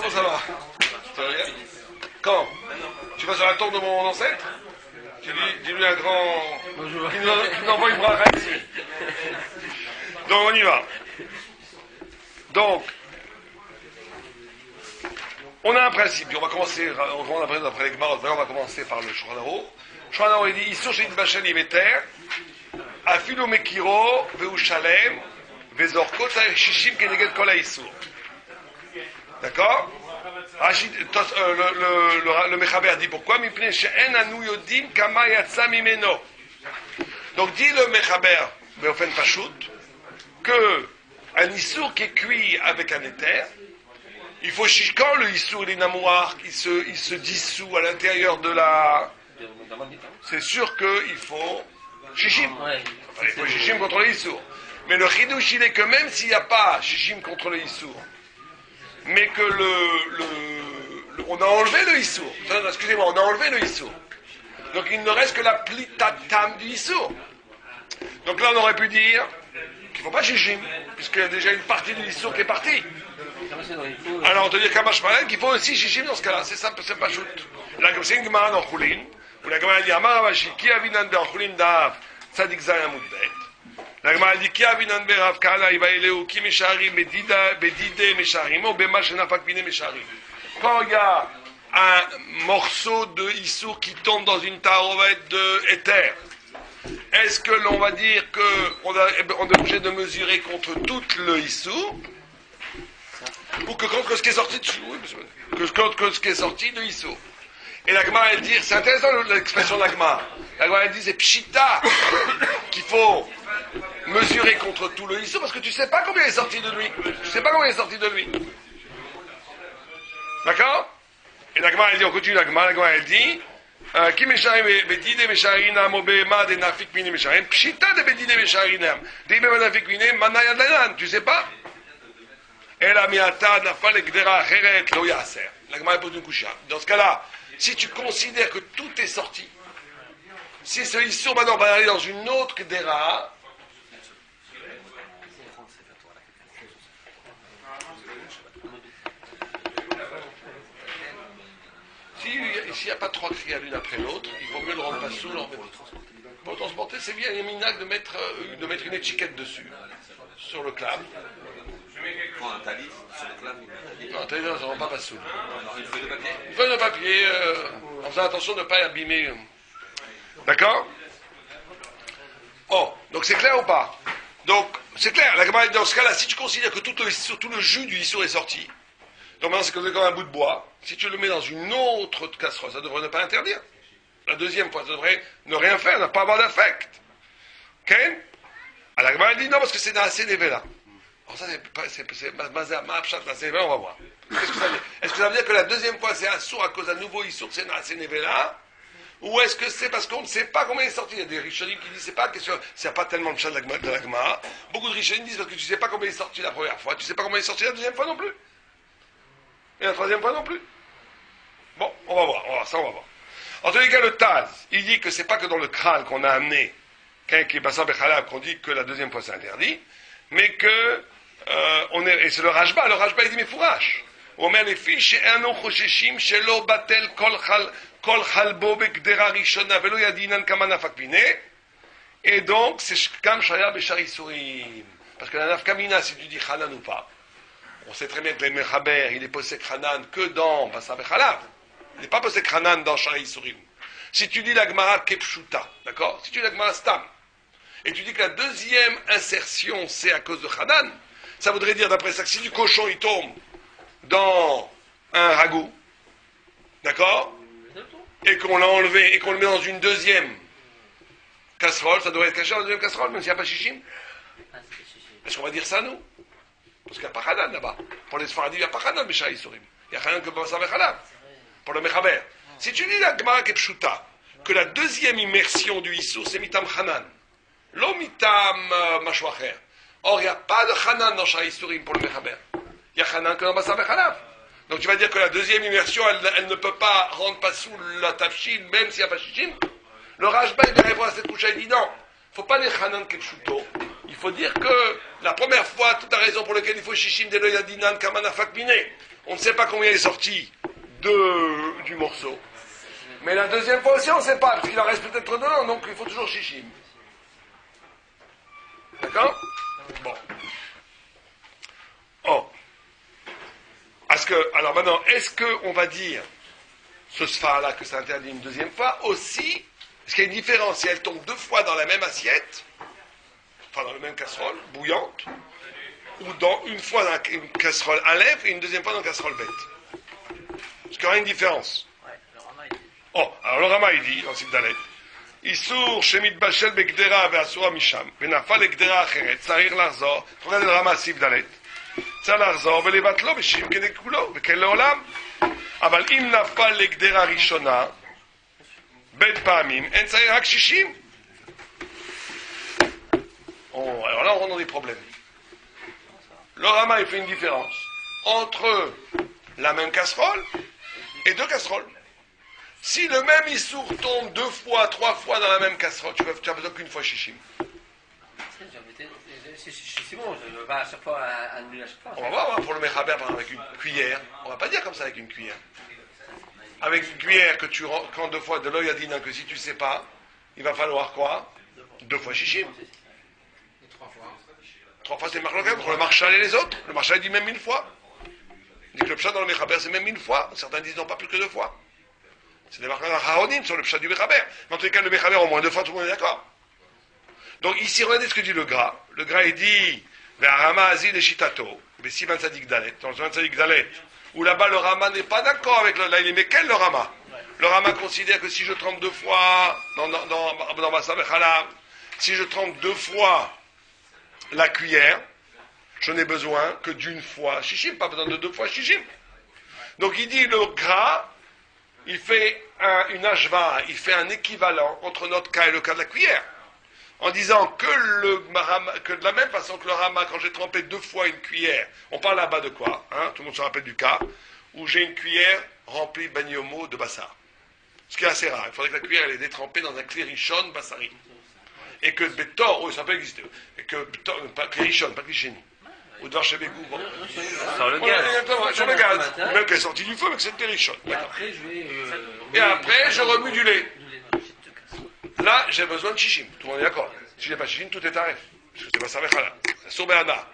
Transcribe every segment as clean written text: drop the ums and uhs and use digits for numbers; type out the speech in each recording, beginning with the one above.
comment ça va? Ça va bien? Quand? Tu vas sur la tombe de mon ancêtre? Dis-lui un grand... Bonjour. Qui nous envoie une bracha ici. Donc on y va. Donc, on a un principe. On va commencer, après les Gemara, on va commencer par le Shulchan Aruch. Shulchan Aruch, il dit, Isur she'it bashel yiveter, afilu mekiro, ve'u shalem, ve'zorko, tzarech shishim keneged kol ha'isur. D'accord? Le Mechaber dit pourquoi? Mipnei she'en anu yodim kama yatsa mimeno. Donc dit le Mechaber, beofen pashut, que un issour qui est cuit avec un éther, il faut, quand le issour il est namouar, il se dissout à l'intérieur de la... C'est sûr qu'il faut shishim. Il faut shishim contre le issour. Mais le chidouche, il est que même s'il n'y a pas shishim contre le issour, mais que on a enlevé le issour. Excusez-moi, on a enlevé le issour. Donc il ne reste que la plitatam du issour. Donc là on aurait pu dire qu'il ne faut pas shishim, puisqu'il y a déjà une partie du issour qui est partie. Alors on te dit Kamash Malek qu'il faut aussi shishim dans ce cas-là, c'est ça, c'est pas shoot. Là comme c'est une Gemara dans Chulin, où la Gemara dit Amar Ravashi, qui avinan ben Chulin d'Av, Tzadik Zayin Amud Bet. La Gemara dit, qui avinan berav kala ivaeleu ki mesharim bedide mesharim ou bema shenafak bine mesharim. Quand il y a un morceau de issour qui tombe dans une tarovette de éther, est-ce que l'on va dire qu'on est obligé de mesurer contre tout le issour ou que contre ce qui est sorti de contre ce qui est sorti de issour? Et la Gemara elle dit, c'est intéressant l'expression de la Gemara. La Gemara elle dit c'est pshita qu'il faut mesurer contre tout le issour parce que tu ne sais pas combien il est sorti de lui. Tu sais pas combien il est sorti de lui. D'accord? Et la Gemara elle dit, on continue la Gemara elle dit Ki mesharim bedide mesharinam ou behema de nafik mine mesharim pshita de bedide mesharinam de behema nafik mine manayad lanan. Tu sais pas? Et la miata nafal ekdera acheret lo yaser. La Gemara pose une coucha. Dans ce cas-là, si tu considères que tout est sorti, si ce issour maintenant va aller dans une autre kdera, s'il n'y a pas trois criades l'une après l'autre, il vaut mieux le rendre pas sous, pour transporter, c'est bien, il y a minac de mettre une étiquette dessus, sur le clave. Prends un talis sur le clave. Non, un talis, ça ne rend pas sous. Une feuille de papier. Une feuille de papier, en faisant attention de ne pas abîmer. D'accord? Oh, donc c'est clair ou pas? Donc, c'est clair, dans ce cas-là, si tu considères que tout le jus du issour est sorti, donc maintenant c'est comme un bout de bois, si tu le mets dans une autre casserole, ça devrait ne pas interdire. La deuxième fois, ça devrait ne rien faire, ne pas avoir d'affect. Ok? Alors la Gemara dit non, parce que c'est dans la Sénévéla. Alors ça, c'est Ma'apshat, la Sénévéla, on va voir. Qu'est-ce que ça veut dire? Est-ce que ça veut dire que la deuxième fois, c'est un sourd à cause d'un nouveau issour, c'est dans la Sénévéla? Ou est-ce que c'est parce qu'on ne sait pas combien il est sorti? Il y a des Rishonim qui disent c'est pas question, c'est pas tellement le chat de la Gemara. Beaucoup de Rishonim disent parce que tu ne sais pas combien il est sorti la première fois, tu ne sais pas combien il est sorti la deuxième fois non plus. Et la troisième fois non plus. Bon, on va voir. En tous les cas, le Taz, il dit que c'est pas que dans le crâne qu'on a amené qui est Bassar Bechalab qu'on dit que la deuxième fois c'est interdit, mais que et c'est le Rajba il dit mais fourrache. On met les fiches et un chosheshim shelo batel kol chalbo bekdera rishona velo yadinan kama nafakmine. Et donc c'est kam shaya beshar isurim. Parce que la nafkamina, si tu dis Hanan ou pas, on sait très bien que les Mechaber, il est possède Hanan que dans Bassar Bechalab. Il n'est pas possède Hanan dans Shar Isurim. Si tu dis la Gemara Kepshuta, d'accord? Si tu dis la Gemara Stam, et tu dis que la deuxième insertion c'est à cause de Hanan, ça voudrait dire d'après ça que si du cochon il tombe dans un ragoût, d'accord? Et qu'on l'a enlevé et qu'on le met dans une deuxième casserole, ça devrait être caché dans la deuxième casserole, même s'il n'y a pas Shishim. Est-ce qu'on va dire ça, nous? Parce qu'il n'y a pas Hanan là-bas. Pour les Sfaradim, il n'y a pas Hanan, Bécha Isurim. Il y a Hanan que Bassar Bechalab. Pour le Mechaber. Si tu dis la Gemara Kepshuta, que la deuxième immersion du Issour, c'est Mitam Hanan, lo Mitam Mashwacher. Or, il n'y a pas de Hanan dans Shar Isurim pour le Mechaber. Il y a Hanan que dans Bassar Bechalab. Donc tu vas dire que la deuxième immersion, elle ne peut pas rendre pas sous la Tafshin, même s'il n'y a pas Shishim. Le Rajba, il va répondre à cette couche, il dit non. Il ne faut pas les Hanan Kepshuto. Il il faut dire que la première fois, toute la raison pour laquelle il faut shishim de l'oyadinan kamanafak miné, on ne sait pas combien est sorti du morceau. Mais la deuxième fois aussi, on ne sait pas, parce qu'il en reste peut-être dedans, donc il faut toujours shishim. D'accord? Bon. Oh. Alors maintenant, est-ce qu'on va dire, ce sphare-là, que ça interdit une deuxième fois, aussi, est-ce qu'il y a une différence si elle tombe deux fois dans la même assiette, enfin dans la même casserole, bouillante, ou dans une fois dans une casserole à lèvres et une deuxième fois dans une casserole bête? Est-ce qu'il y aura une différence? Oh, alors le Rama il dit, dans Sibdalet, Issour shemit bashel begdera ve'asura misham, ve'nafal egdera acheret, tzarich lahzor, regardez le Rama Sibdalet, tzarich lahzor ve'levatlo b'shim kedekulo, ve'kel le'olam, אבל אם נפל לגדרה ראשונה, בית פעמים, אין צריך רק 60. Alors là, on rentre dans des problèmes. Le Rama, il fait une différence entre la même casserole et deux casseroles. Si le même issour tombe deux fois, trois fois dans la même casserole, tu as besoin qu'une fois shishim. C'est bon, je ne vais pas à chaque fois annuler à chaque fois. On va voir pour le mechaber avec une cuillère. On va pas dire comme ça avec une cuillère. Avec une cuillère que tu prends deux fois de l'oyadina, que si tu sais pas, il va falloir quoi? Deux fois shishim. Trois fois c'est marloquet pour le marshal et les autres. Le marshal dit même 1000 fois. Il dit que le pshat dans le mechaber c'est même 1000 fois. Certains disent non, pas plus que deux fois. C'est des marqueurs haronim sur le pshat du mechaber. Mais en tous les cas, le mechaber au moins deux fois, tout le monde est d'accord. Donc ici, regardez ce que dit le gras. Le gras, il dit Ve'arama azil et shitato, Ve'sivan sadik dalet, dans le Sivan sadik dalet, où là-bas le Rama n'est pas d'accord avec le. Là, il est mais quel le Rama? Le Rama considère que si je trempe deux fois dans ma savechalam, si je trempe deux fois la cuillère, je n'ai besoin que d'une fois shishim, pas besoin de deux fois shishim. Donc il dit le gras, il fait une ashva, il fait un équivalent entre notre cas et le cas de la cuillère. En disant que de la même façon que le Rama, quand j'ai trempé deux fois une cuillère, on parle là-bas de quoi, hein? Tout le monde se rappelle du cas, où j'ai une cuillère remplie banyomo de bassar. Ce qui est assez rare. Il faudrait que la cuillère elle est détrempée dans un klirichon bassari. Et que Betor, ça peut exister, et que pas klirichon, pas klicheni. Ou devant chez Begou. Sur le gaz. Sur le gaz. Même qu'elle est sortie du feu, mais que c'est klirichon. Et après, je remue du lait. Là, j'ai besoin de shishim. Tout le monde est d'accord. Si je n'ai pas shishim, tout est tarif. Parce que c'est pas ça, mais chala. C'est soubéana.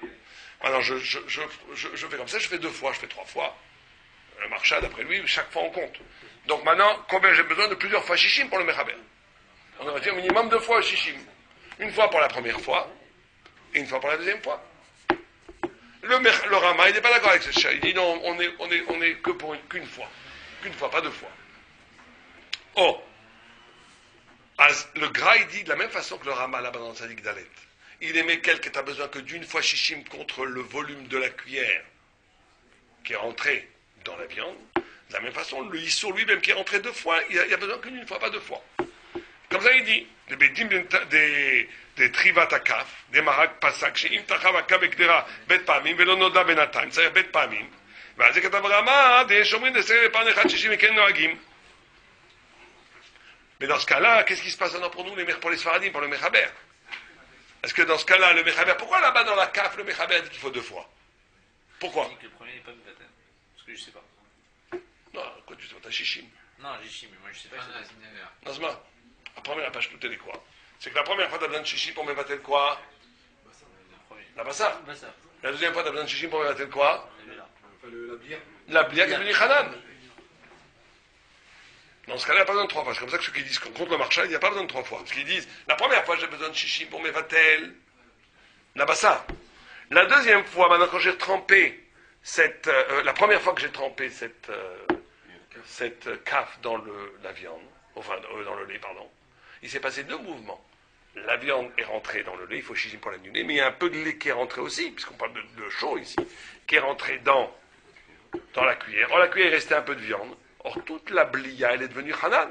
Maintenant, je fais comme ça, je fais deux fois, je fais trois fois. Le marchand, d'après lui, chaque fois on compte. Donc maintenant, combien j'ai besoin de plusieurs fois shishim pour le mechaber? On va dire minimum deux fois shishim. Une fois pour la première fois, et une fois pour la deuxième fois. Le Rama, il n'est pas d'accord avec ce chat. Il dit non, on est que pour qu'une fois. Qu'une fois, pas deux fois. Oh! Le gras, il dit de la même façon que le Rama là-bas dans le Sadik Dalet. Il émet que tu as besoin que d'une fois shishim contre le volume de la cuillère qui est rentré dans la viande. De la même façon, le issour lui-même qui est rentré deux fois, il a besoin qu'une fois, pas deux fois. Comme ça, il dit des trivat akaf, des marak pasak, chez im tachav akav ekdera bet pamim, velo noda benatan, c'est-à-dire bet pamim. ואז זה כתב רמה, שומרים לסייל לפן אחד שישים וכן נוהגים. Mais dans ce cas-là, qu'est-ce qui se passe maintenant pour nous, pour les Sfaradim, pour le Mechaber? Est-ce que dans ce cas-là, le Mechaber, pourquoi là-bas dans la CAF, le Mechaber dit qu'il faut deux fois? Pourquoi? Le premier n'est pas Mivatel. Parce que je ne sais pas. Non, quoi tu sais pas, t'as Shishim. Non, j'ai Shishim, mais moi je ne sais pas. Nazma, la première page, tout est quoi? C'est que la première fois, tu as besoin de Shishim pour Mevatel quoi? La Bassa. La deuxième fois, tu as besoin de Shishim pour Mevatel quoi? La Blia qui est venue Hanan. Dans ce cas-là, il n'y a pas besoin de trois fois. C'est comme ça que ceux qui disent contre le marchand, il n'y a pas besoin de trois fois. Parce qu'ils disent, la première fois, j'ai besoin de shishim pour mes vatel, la bassa. La deuxième fois, maintenant, quand j'ai trempé la première fois que j'ai trempé cette caf dans la viande, enfin, dans le lait, pardon, il s'est passé deux mouvements. La viande est rentrée dans le lait, il faut shishim pour l'annuler, mais il y a un peu de lait qui est rentré aussi, puisqu'on parle de chaud ici, qui est rentré dans la cuillère. Or, la cuillère est restée un peu de viande. Or, toute la blia, elle est devenue Hanan.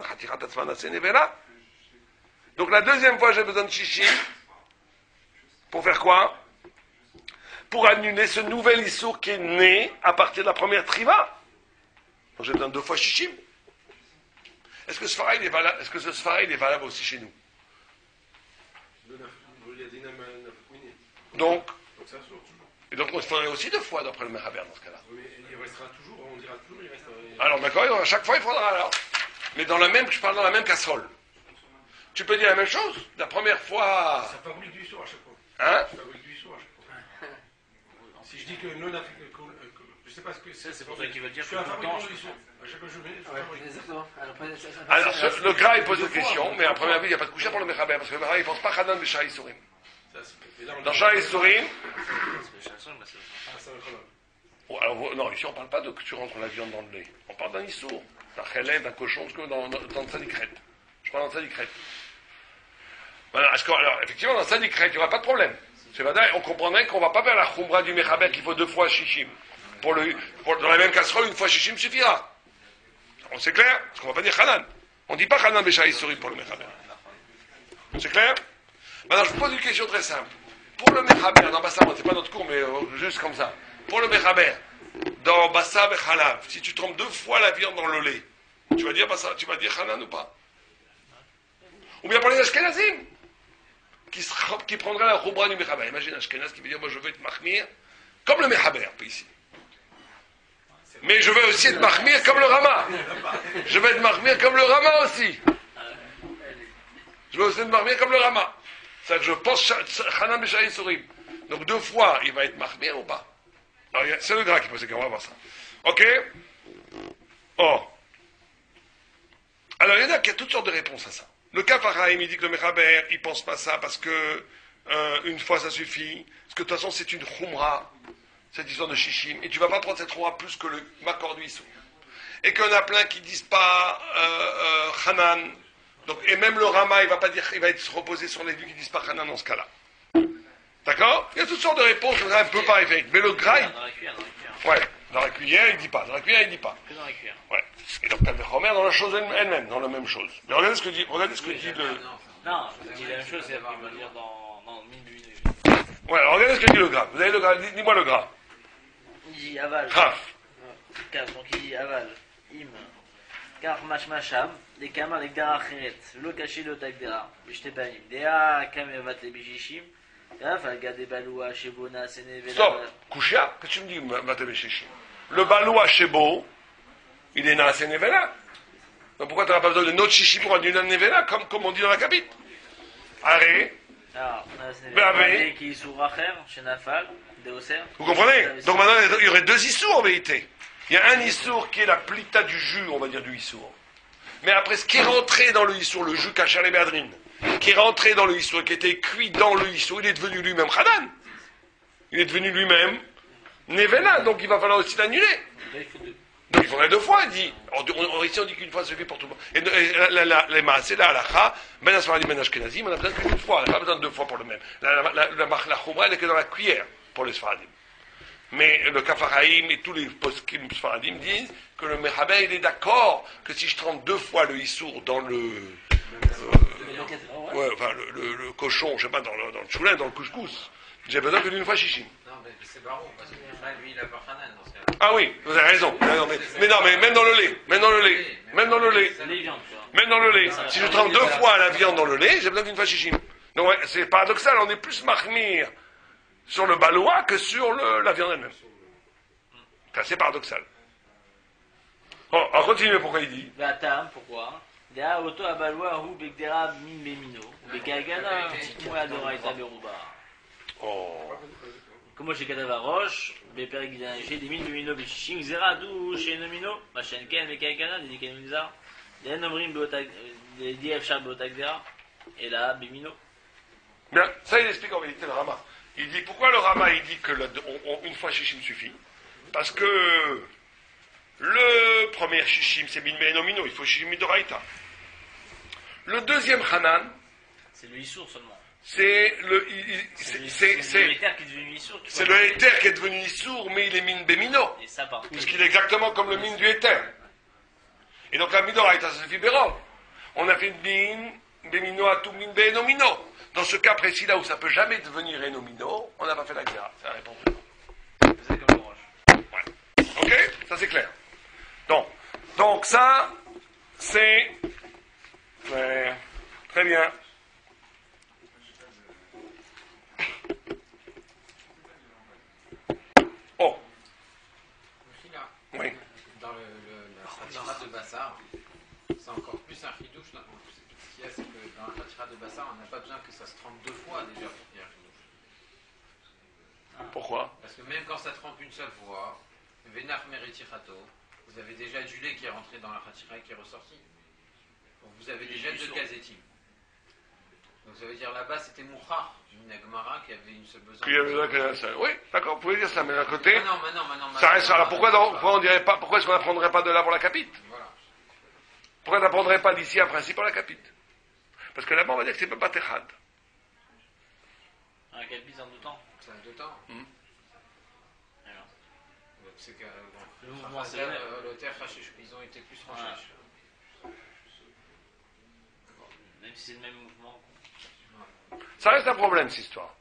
Donc, la deuxième fois, j'ai besoin de shishim. Pour faire quoi? Pour annuler ce nouvel issour qui est né à partir de la première triva. Donc, j'ai besoin de deux fois shishim. Est-ce que ce sfaraï est valable aussi chez nous? Donc, ça sort toujours. et donc il faudrait aussi 2 fois d'après le Mechaber dans ce cas-là. Mais il restera toujours, on dira toujours, il restera. Alors d'accord, à chaque fois il faudra alors. Mais je parle dans la même casserole. Tu peux dire la même chose. La première fois... Ça fabrique du sourd à chaque fois. Hein? Ça fabrique du sourd à chaque fois. Si je dis que non je sais pas ce que C'est pour ça qu'ils veulent dire je que suis un tout le temps. fabricant du sourd. À chaque fois je mets, je fabrique. Exactement. Alors le gras il pose une question, mais à première vue il n'y a pas de coucher pour le Mechaber, parce que le Mechaber il ne pense pas Hanan Beshah Isurim. Dans Shah Isurim... Alors, non, ici on ne parle pas de que tu rentres la viande dans le lait. On parle d'un issour, d'un chélève, d'un cochon, dans le sadikrète. Je parle dans le sadikrète. Voilà, alors, effectivement, dans le sadikrète, il n'y aura pas de problème. C'est vrai, on comprendrait qu'on ne va pas vers la khumra du mechaber qu'il faut 2 fois shishim. Dans la même casserole, 1 fois shishim suffira. C'est clair? Parce qu'on ne va pas dire Hanan. On ne dit pas Hanan Beshah Isurim pour le mechaber. C'est clair? Maintenant, je vous pose une question très simple. Pour le mechaber, dans Bassam, c'est pas notre cours, mais juste comme ça. Pour le mechaber, dans Bassam et Khalav, si tu trompes 2 fois la viande dans le lait, tu vas dire Bassam, tu vas dire Hanan ou pas? Ou bien pour les Ashkenazim, qui prendraient la khubra du mechaber. Imagine un Ashkenaz qui veut dire, moi je veux être mahmir, comme le mechaber, ici. Mais je veux aussi être mahmir comme le Rama. Je veux être mahmir comme le Rama aussi. Je veux aussi être mahmir comme le Rama. C'est-à-dire que je pense Hanan Beshah Isurim. Donc 2 fois, il va être mahmir ou pas? Alors, c'est le gras qui pose la question, on va voir ça. Ok? Oh. Alors, il y en a qui a toutes sortes de réponses à ça. Le Kafaraim, il dit que le Mechaber, il pense pas ça parce que 1 fois ça suffit. Parce que de toute façon, c'est une khumra, cette histoire de shishim. Et tu vas pas prendre cette khumra plus que le makor du issou. Et qu'il y en a plein qui disent pas Hanan. Donc, et même le Rama, il va pas dire, il va être reposé sur les vues qui disent pas Hanan dans ce cas-là. D'accord? Il y a toutes sortes de réponses, un peu par effet. Mais le gras, Dans la cuillère. ouais, dans la cuillère, il dit pas. Dans la cuillère, il dit pas. Que dans la cuillère. Ouais. Et donc, le Chomer dans la chose elle-même, dans la même chose. Mais regardez ce que dit le... Non, je dis la même chose, c'est ce qu'il va dire dans 1000 minutes. Ouais, alors regardez ce que dit le gras. Vous avez le gras, dis-moi le gras. Il dit aval. Raf. Donc il dit aval. Im. Car mashmasham. Les kamar, les gara acheret. Le caché le tagdera. Bishte panim. Dea kamevat le bijishim. Stop, Kouchia, qu'est-ce que tu me dis, Matebe Shishi? Le Baloua Shebo, il est Naase Nevela. Donc pourquoi tu n'as pas besoin de notre Shishi pour un Yunan Nevela, comme on dit dans la Capite? Arrête. Vous comprenez? Donc maintenant, il y aurait 2 issours en vérité. Il y a un issour qui est la plita du jus, on va dire, du issour. Mais après, ce qui est rentré dans le issour, le jus Kachar les Béadrines, qui est rentré dans le issour, qui était cuit dans le issour, il est devenu lui-même Hanan. Il est devenu lui-même Nevela, donc il va falloir aussi l'annuler. Donc il faudrait 2 fois, il dit. Ici on dit qu'une fois suffit pour tout le monde. Et les maasé, la halakha, ben asfaradim, ben ashkenazim, on a besoin qu'une fois, on n'a pas besoin de 2 fois pour le même. La khumra, elle est que dans la cuillère pour les sfaradim. Mais le Kafaraim et tous les poskim sfaradim disent que le mechaber, il est d'accord que si je trempe 2 fois le issour dans le... le cochon, je sais pas, dans le choulin, dans le couscous, j'ai besoin que d'une fois chichim. Non, mais c'est baron, parce que lui, il a pas Hanan dans ce cas-là. Ah oui, vous avez raison. Mais même dans le lait, même dans le lait. Si je trempe 2 fois la viande dans le lait, j'ai besoin d'une fois chichim. Donc ouais, c'est paradoxal, on est plus mahmir sur le baloua que sur la viande elle-même. C'est assez paradoxal. Bon, on continue, pourquoi il dit? Pourquoi? Auto abaloua ou begdera min bemino. Begagana, moi adoraita beruba. Oh. Comment j'ai cadavre roche, j'ai des mines bemino, bishing zera, d'où chez nomino, machin ken, begagana, des nikenizar, des nomrim beotag, des diefchar beotagdera, et là, bemino. Bien, ça il explique en vérité le Rama. Il dit, pourquoi le Rama il dit que une fois shishim suffit? Parce que le premier shishim c'est bin nomino, il faut shishim midoraita. Le deuxième Hanan, c'est le issour seulement. C'est le éther qui est devenu issour. C'est le éther qui est devenu issour, mais il est min bémino. Et ça par parce qu'il est exactement comme le min du éther. Et donc la midoraita ça suffit béron. On a fait min bémino à tout min bénomino. Dans ce cas précis là où ça peut jamais devenir énomino, on n'a pas fait la guerre. C'est la réponse. C'est comme le roche. Ouais. Ok, ça c'est clair. Donc ça, c'est très bien. Parce que même quand ça trempe une seule fois, Vénach Meritichato, vous avez déjà du lait qui est rentré dans la Khatira et qui est ressorti. Donc vous avez déjà deux kazetim. Donc ça veut dire là-bas c'était Mouchar, une Agmara qui avait une seule besoin. Qu'il y avait là qu'un seul. Oui, d'accord, vous pouvez dire ça, mais d'un côté. Maintenant. Ça reste. Alors pourquoi on dirait pas, pourquoi est-ce qu'on n'apprendrait pas de là pour la capite? Voilà. Pourquoi on n'apprendrait pas d'ici un principe pour la capite? Parce que là-bas on va dire que c'est pas Batechad. Un capis en deux temps. C'est un deux temps. Alors, Donc c'est que le mouvement c'est le même. le terre, ils ont été plus tranchés. Même si c'est le même mouvement. Ça reste un problème, cette histoire.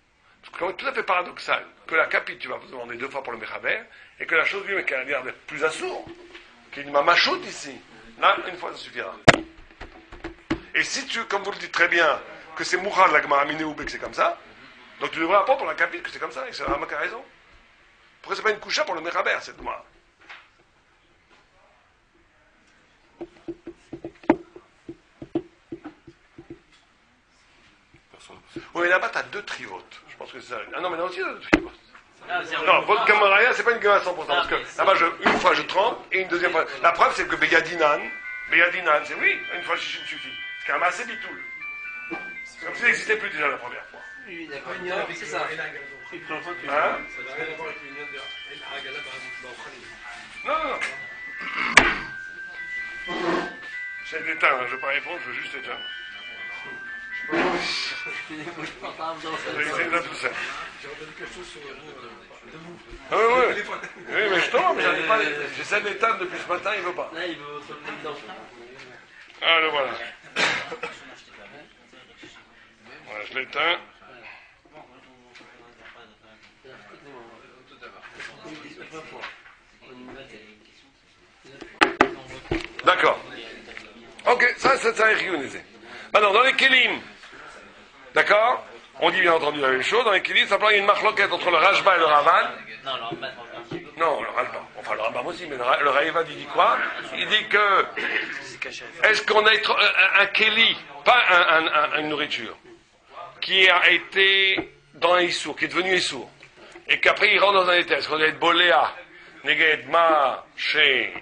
Parce que c'est tout à fait paradoxal que la capite, tu vas vous demander 2 fois pour le Mechaber, et que la chose lui, qui a l'air d'être plus assourd, qui dit ma machoute ici, là, une fois, ça suffira. Et si tu, comme vous le dites très bien, que c'est Mouchad, la Gemara Minéoubé, que c'est comme ça, donc tu devrais apprendre pour la capite que c'est comme ça, et c'est la Rama qui a raison. Pourquoi c'est pas une coucha pour le Mechaber, cette Gemara? Oui, mais là-bas, tu as 2 triotes. Je pense que c'est ça. Ah non, mais là aussi, tu as 2 triotes. Non, votre Gamaraya, c'est pas une Gemara 100%. Parce que là-bas, une fois, je trempe, et une deuxième fois. La preuve, c'est que Beyadinan, c'est oui, une fois, Shishim suffit. C'est quand même assez bitoul. C'est comme s'il n'existait plus déjà la première fois. Oui, d'accord, c'est ça. Hein? Ça n'a rien à voir avec l'union de El Hagala Non. Je vais l'éteindre, je ne vais pas répondre, je veux juste éteindre. C'est là tout ça. J'ai entendu quelque chose sur debout. Oui, mais je tombe, j'essaie de l'éteindre depuis ce matin, il ne veut pas. Là, il veut se mettre dedans. Ah, le voilà. Voilà, je l'éteins. D'accord. Ok, ça est réunisé. Maintenant, dans les Kélim, d'accord? On dit bien entendu la même chose. Dans les Kélim, simplement, il y a une marloquette entre le Rajba et le Ravan. Non, le Rambam. Non, le Rajba. Enfin, le Rambam aussi, mais le Raïvad, il dit quoi? Il dit que, est-ce qu'on a un Kéli, pas une nourriture, qui a été dans un Issour, qui est devenu Issour, et qu'après il rentre dans un état, est-ce qu'on doit être Boléa, Neged Ma, chez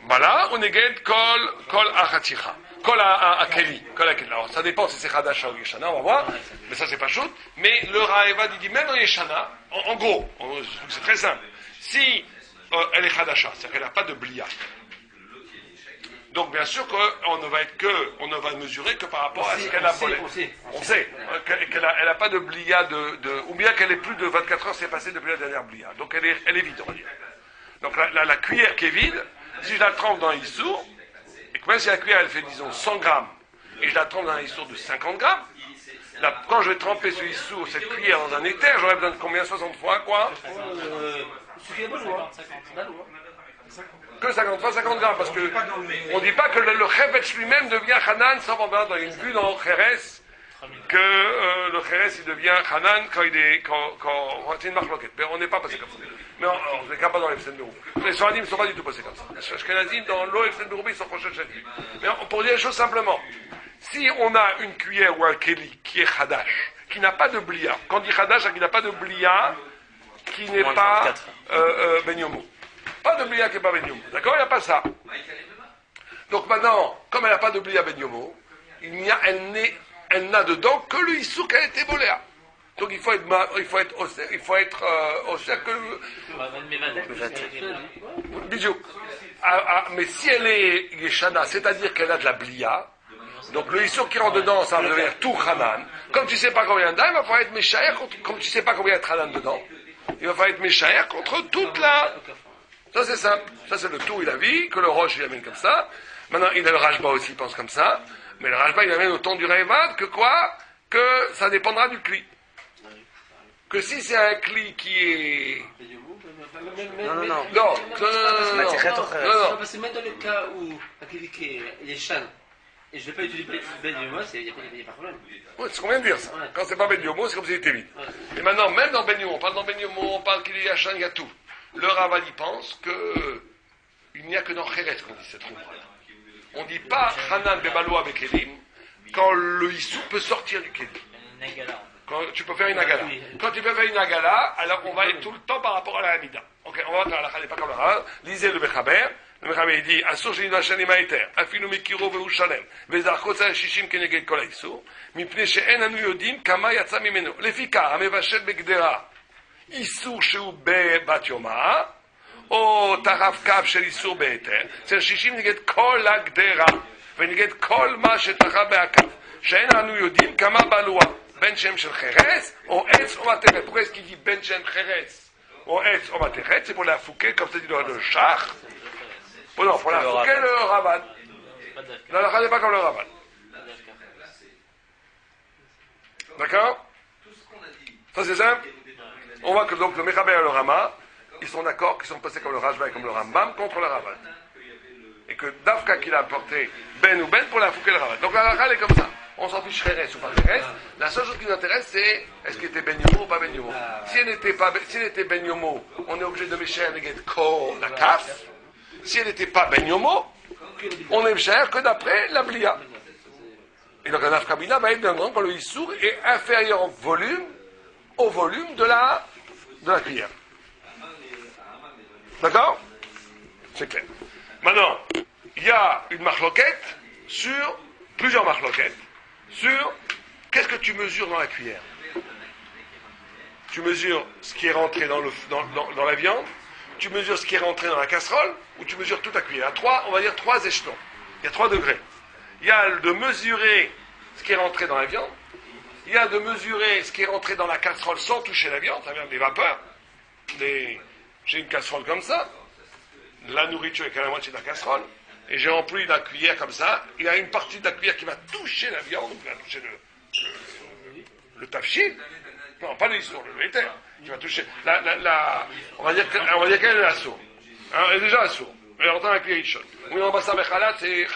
Bala, ou Neged Kol Achaticha, Kol Akeli, Kol Akeli. Alors ça dépend si c'est Khadasha ou Yeshana, on va voir, mais ça c'est pas chaud. Mais le Raïvad, il dit même dans Yeshana, en gros, c'est très simple, si elle est Khadasha, c'est-à-dire qu'elle n'a pas de Blia. Donc bien sûr qu'on ne va mesurer que par rapport à ce qu'elle a volé. On sait qu'elle n'a pas de blia ou bien qu'elle est plus de 24 heures, c'est passé depuis la dernière blia. Donc elle est vide, on va dire. Donc la cuillère qui est vide, si je la trempe dans un issour, et que même si la cuillère elle fait disons 100 grammes, et je la trempe dans un issour de 50 grammes, quand je vais tremper ce issour, cette cuillère dans un éther, j'aurais besoin de combien? 60 fois quoi? Que 50 fois 50 grammes, parce que on ne dit pas que le Chevetz lui-même devient Hanan sans avoir dans une vue dans Cheres, que le Cheres il devient Hanan quand c'est une marque loquette. Mais on n'est pas passé comme ça. Mais on n'est pas dans les Fsen Berou. Les Soradim ne sont pas du tout passés comme ça. Les Ashkenazim, dans l'eau, les Fsen Berou, ils sont proches de Chadim. Mais pour dire les choses simplement, si on a une cuillère ou un Keli qui est Hadash, qui n'a pas de blia, quand on dit Hadash, c'est qu'il n'a pas de blia, qui n'est pas Ben Yomo. Pas de blia qui n'est pas Ben Yomo. D'accord? Il n'y a pas ça. Donc maintenant, comme elle n'a pas de blia Ben Yomo, elle n'a dedans que le Issouk qui a été boléa. Donc il faut être au cercle. Bisous. Mais si elle est Yeshana, c'est-à-dire qu'elle a de la blia, donc le Issouk qui rentre dedans, ça va devenir tout Hanan. Comme tu ne sais pas combien d'âmes, il va falloir être Meshaer, comme tu ne sais pas combien de Hanan dedans, il va falloir être Meshaer contre toute la. Ça c'est simple. Ça c'est le tour, il a vu, que le Roche il amène comme ça. Maintenant, il a le Rajba aussi, il pense comme ça. Mais le Rajba, il amène autant du Révad que quoi? Que ça dépendra du cli. Que si c'est un cli qui est. Non. Parce que même dans le cas où un cli qui est chan, et je ne vais pas utiliser Ben Yomo, il n'y a pas de problème. Oui, c'est ce qu'on vient de dire ça. Ouais. Quand c'est pas Ben Yomo, c'est comme s'il était vide. Ouais. Et maintenant, même dans Ben Yomo, on parle dans Ben Yomo, on parle qu'il y a Chan, il y a tout. Le Ravad, il pense qu'il n'y a que dans Khéret qu'on dit cette rumba-là. On ne dit pas Hanan Bebaloa Bekelim quand le Issou peut sortir du Kelim. Quand tu peux faire une agala. Quand tu peux faire une agala, alors on va être tout le temps par rapport à la Hamida. Ok, on va voir que la halakha n'est pas comme le Rav. Lisez le Mechaber. Le Mechaber il dit, Asur she'inu hashanim ha'eter, afilu mikiro ve'u shalem, ve'zarchot tzar shishim keneged kol ha'isur, mipnei she'en anu yodim kama yatsa mimenu. Lefika, המבשל בגדרה, איסור שהוא בבת יומה, או תחף קו של איסור בהיתר, אצל 60 נגד כל הגדרה, ונגד כל מה שתחף בהקו, שאין אנו יודעים כמה בעלוה, בין שם של חרס, או עץ או מתכת. Pourquoi est-ce qu'il dit בין שם חרס, או עץ או מתכת? C'est pour la fouquer, comme ça dit le shach. Non, pour la fouquer le ravan. La halakha n'est pas comme le ravan. D'accord? Ça c'est simple. On voit que donc le Mechaber et le Rama, ils sont d'accord qu'ils sont passés comme le Rajva et comme le Rambam contre le Ravan. Et que Dafka qu'il a apporté Ben ou Ben pour la fouquer le Ravan. Donc la halakha est comme ça. On s'en fiche Kheres ou pas Kheres. La seule chose qui nous intéresse c'est est-ce qu'il était Ben Yomo ou pas Ben Yomo. Si elle était Ben Yomo, on est obligé de Mesher Neged Ko la Kaf. Si elle n'était pas Ben Yomo, on est Mesher que d'après la Blia. Et donc la Nafka Bina va être d'un grand quand le Issour est inférieur en volume au volume de la cuillère. D'accord? C'est clair. Maintenant, il y a une marloquette sur, plusieurs marloquettes, sur qu'est-ce que tu mesures dans la cuillère. Tu mesures ce qui est rentré dans la viande, tu mesures ce qui est rentré dans la casserole, ou tu mesures toute la cuillère. Il y a on va dire 3 échelons. Il y a 3 degrés. Il y a de mesurer ce qui est rentré dans la viande, il y a de mesurer ce qui est rentré dans la casserole sans toucher la viande, ça vient des vapeurs. J'ai une casserole comme ça, la nourriture est à la moitié de la casserole, et j'ai rempli la cuillère comme ça, il y a une partie de la cuillère qui va toucher la viande, qui va toucher le tafchil, non, pas le issour, le véter, qui va toucher, on va dire qu'elle est assour, elle est déjà assour. Elle est rentrée dans la cuillère Rishon. Oui, en bassa mechalat, c'est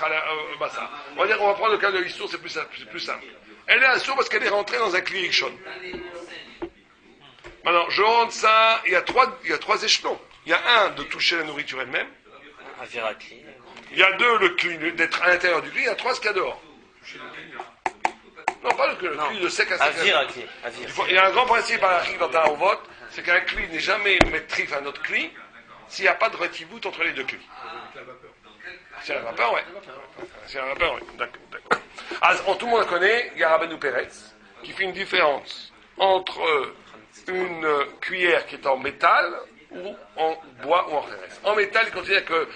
bassa. On va prendre le cas de l'issour, c'est plus simple. Elle est assour parce qu'elle est rentrée dans un kli Rishon. Maintenant, je rentre ça, il y a trois échelons. Il y a un de toucher la nourriture elle-même. Il y a 2, le cli, d'être à l'intérieur du cli. Il y a 3, ce qu'il y a dehors. Non, pas le cli de sec à sec. Il y a un grand principe à la dans ta vote, c'est qu'un cli n'est jamais maîtrise à un autre cli s'il n'y a pas de retivout entre les 2 clis. C'est la vapeur, ouais. C'est la vapeur, ouais. D'accord. Tout le monde connaît, il y a Rabbeinu Peretz, qui fait une différence entre une cuillère qui est en métal ou en bois ou en khérès. En métal, il considère que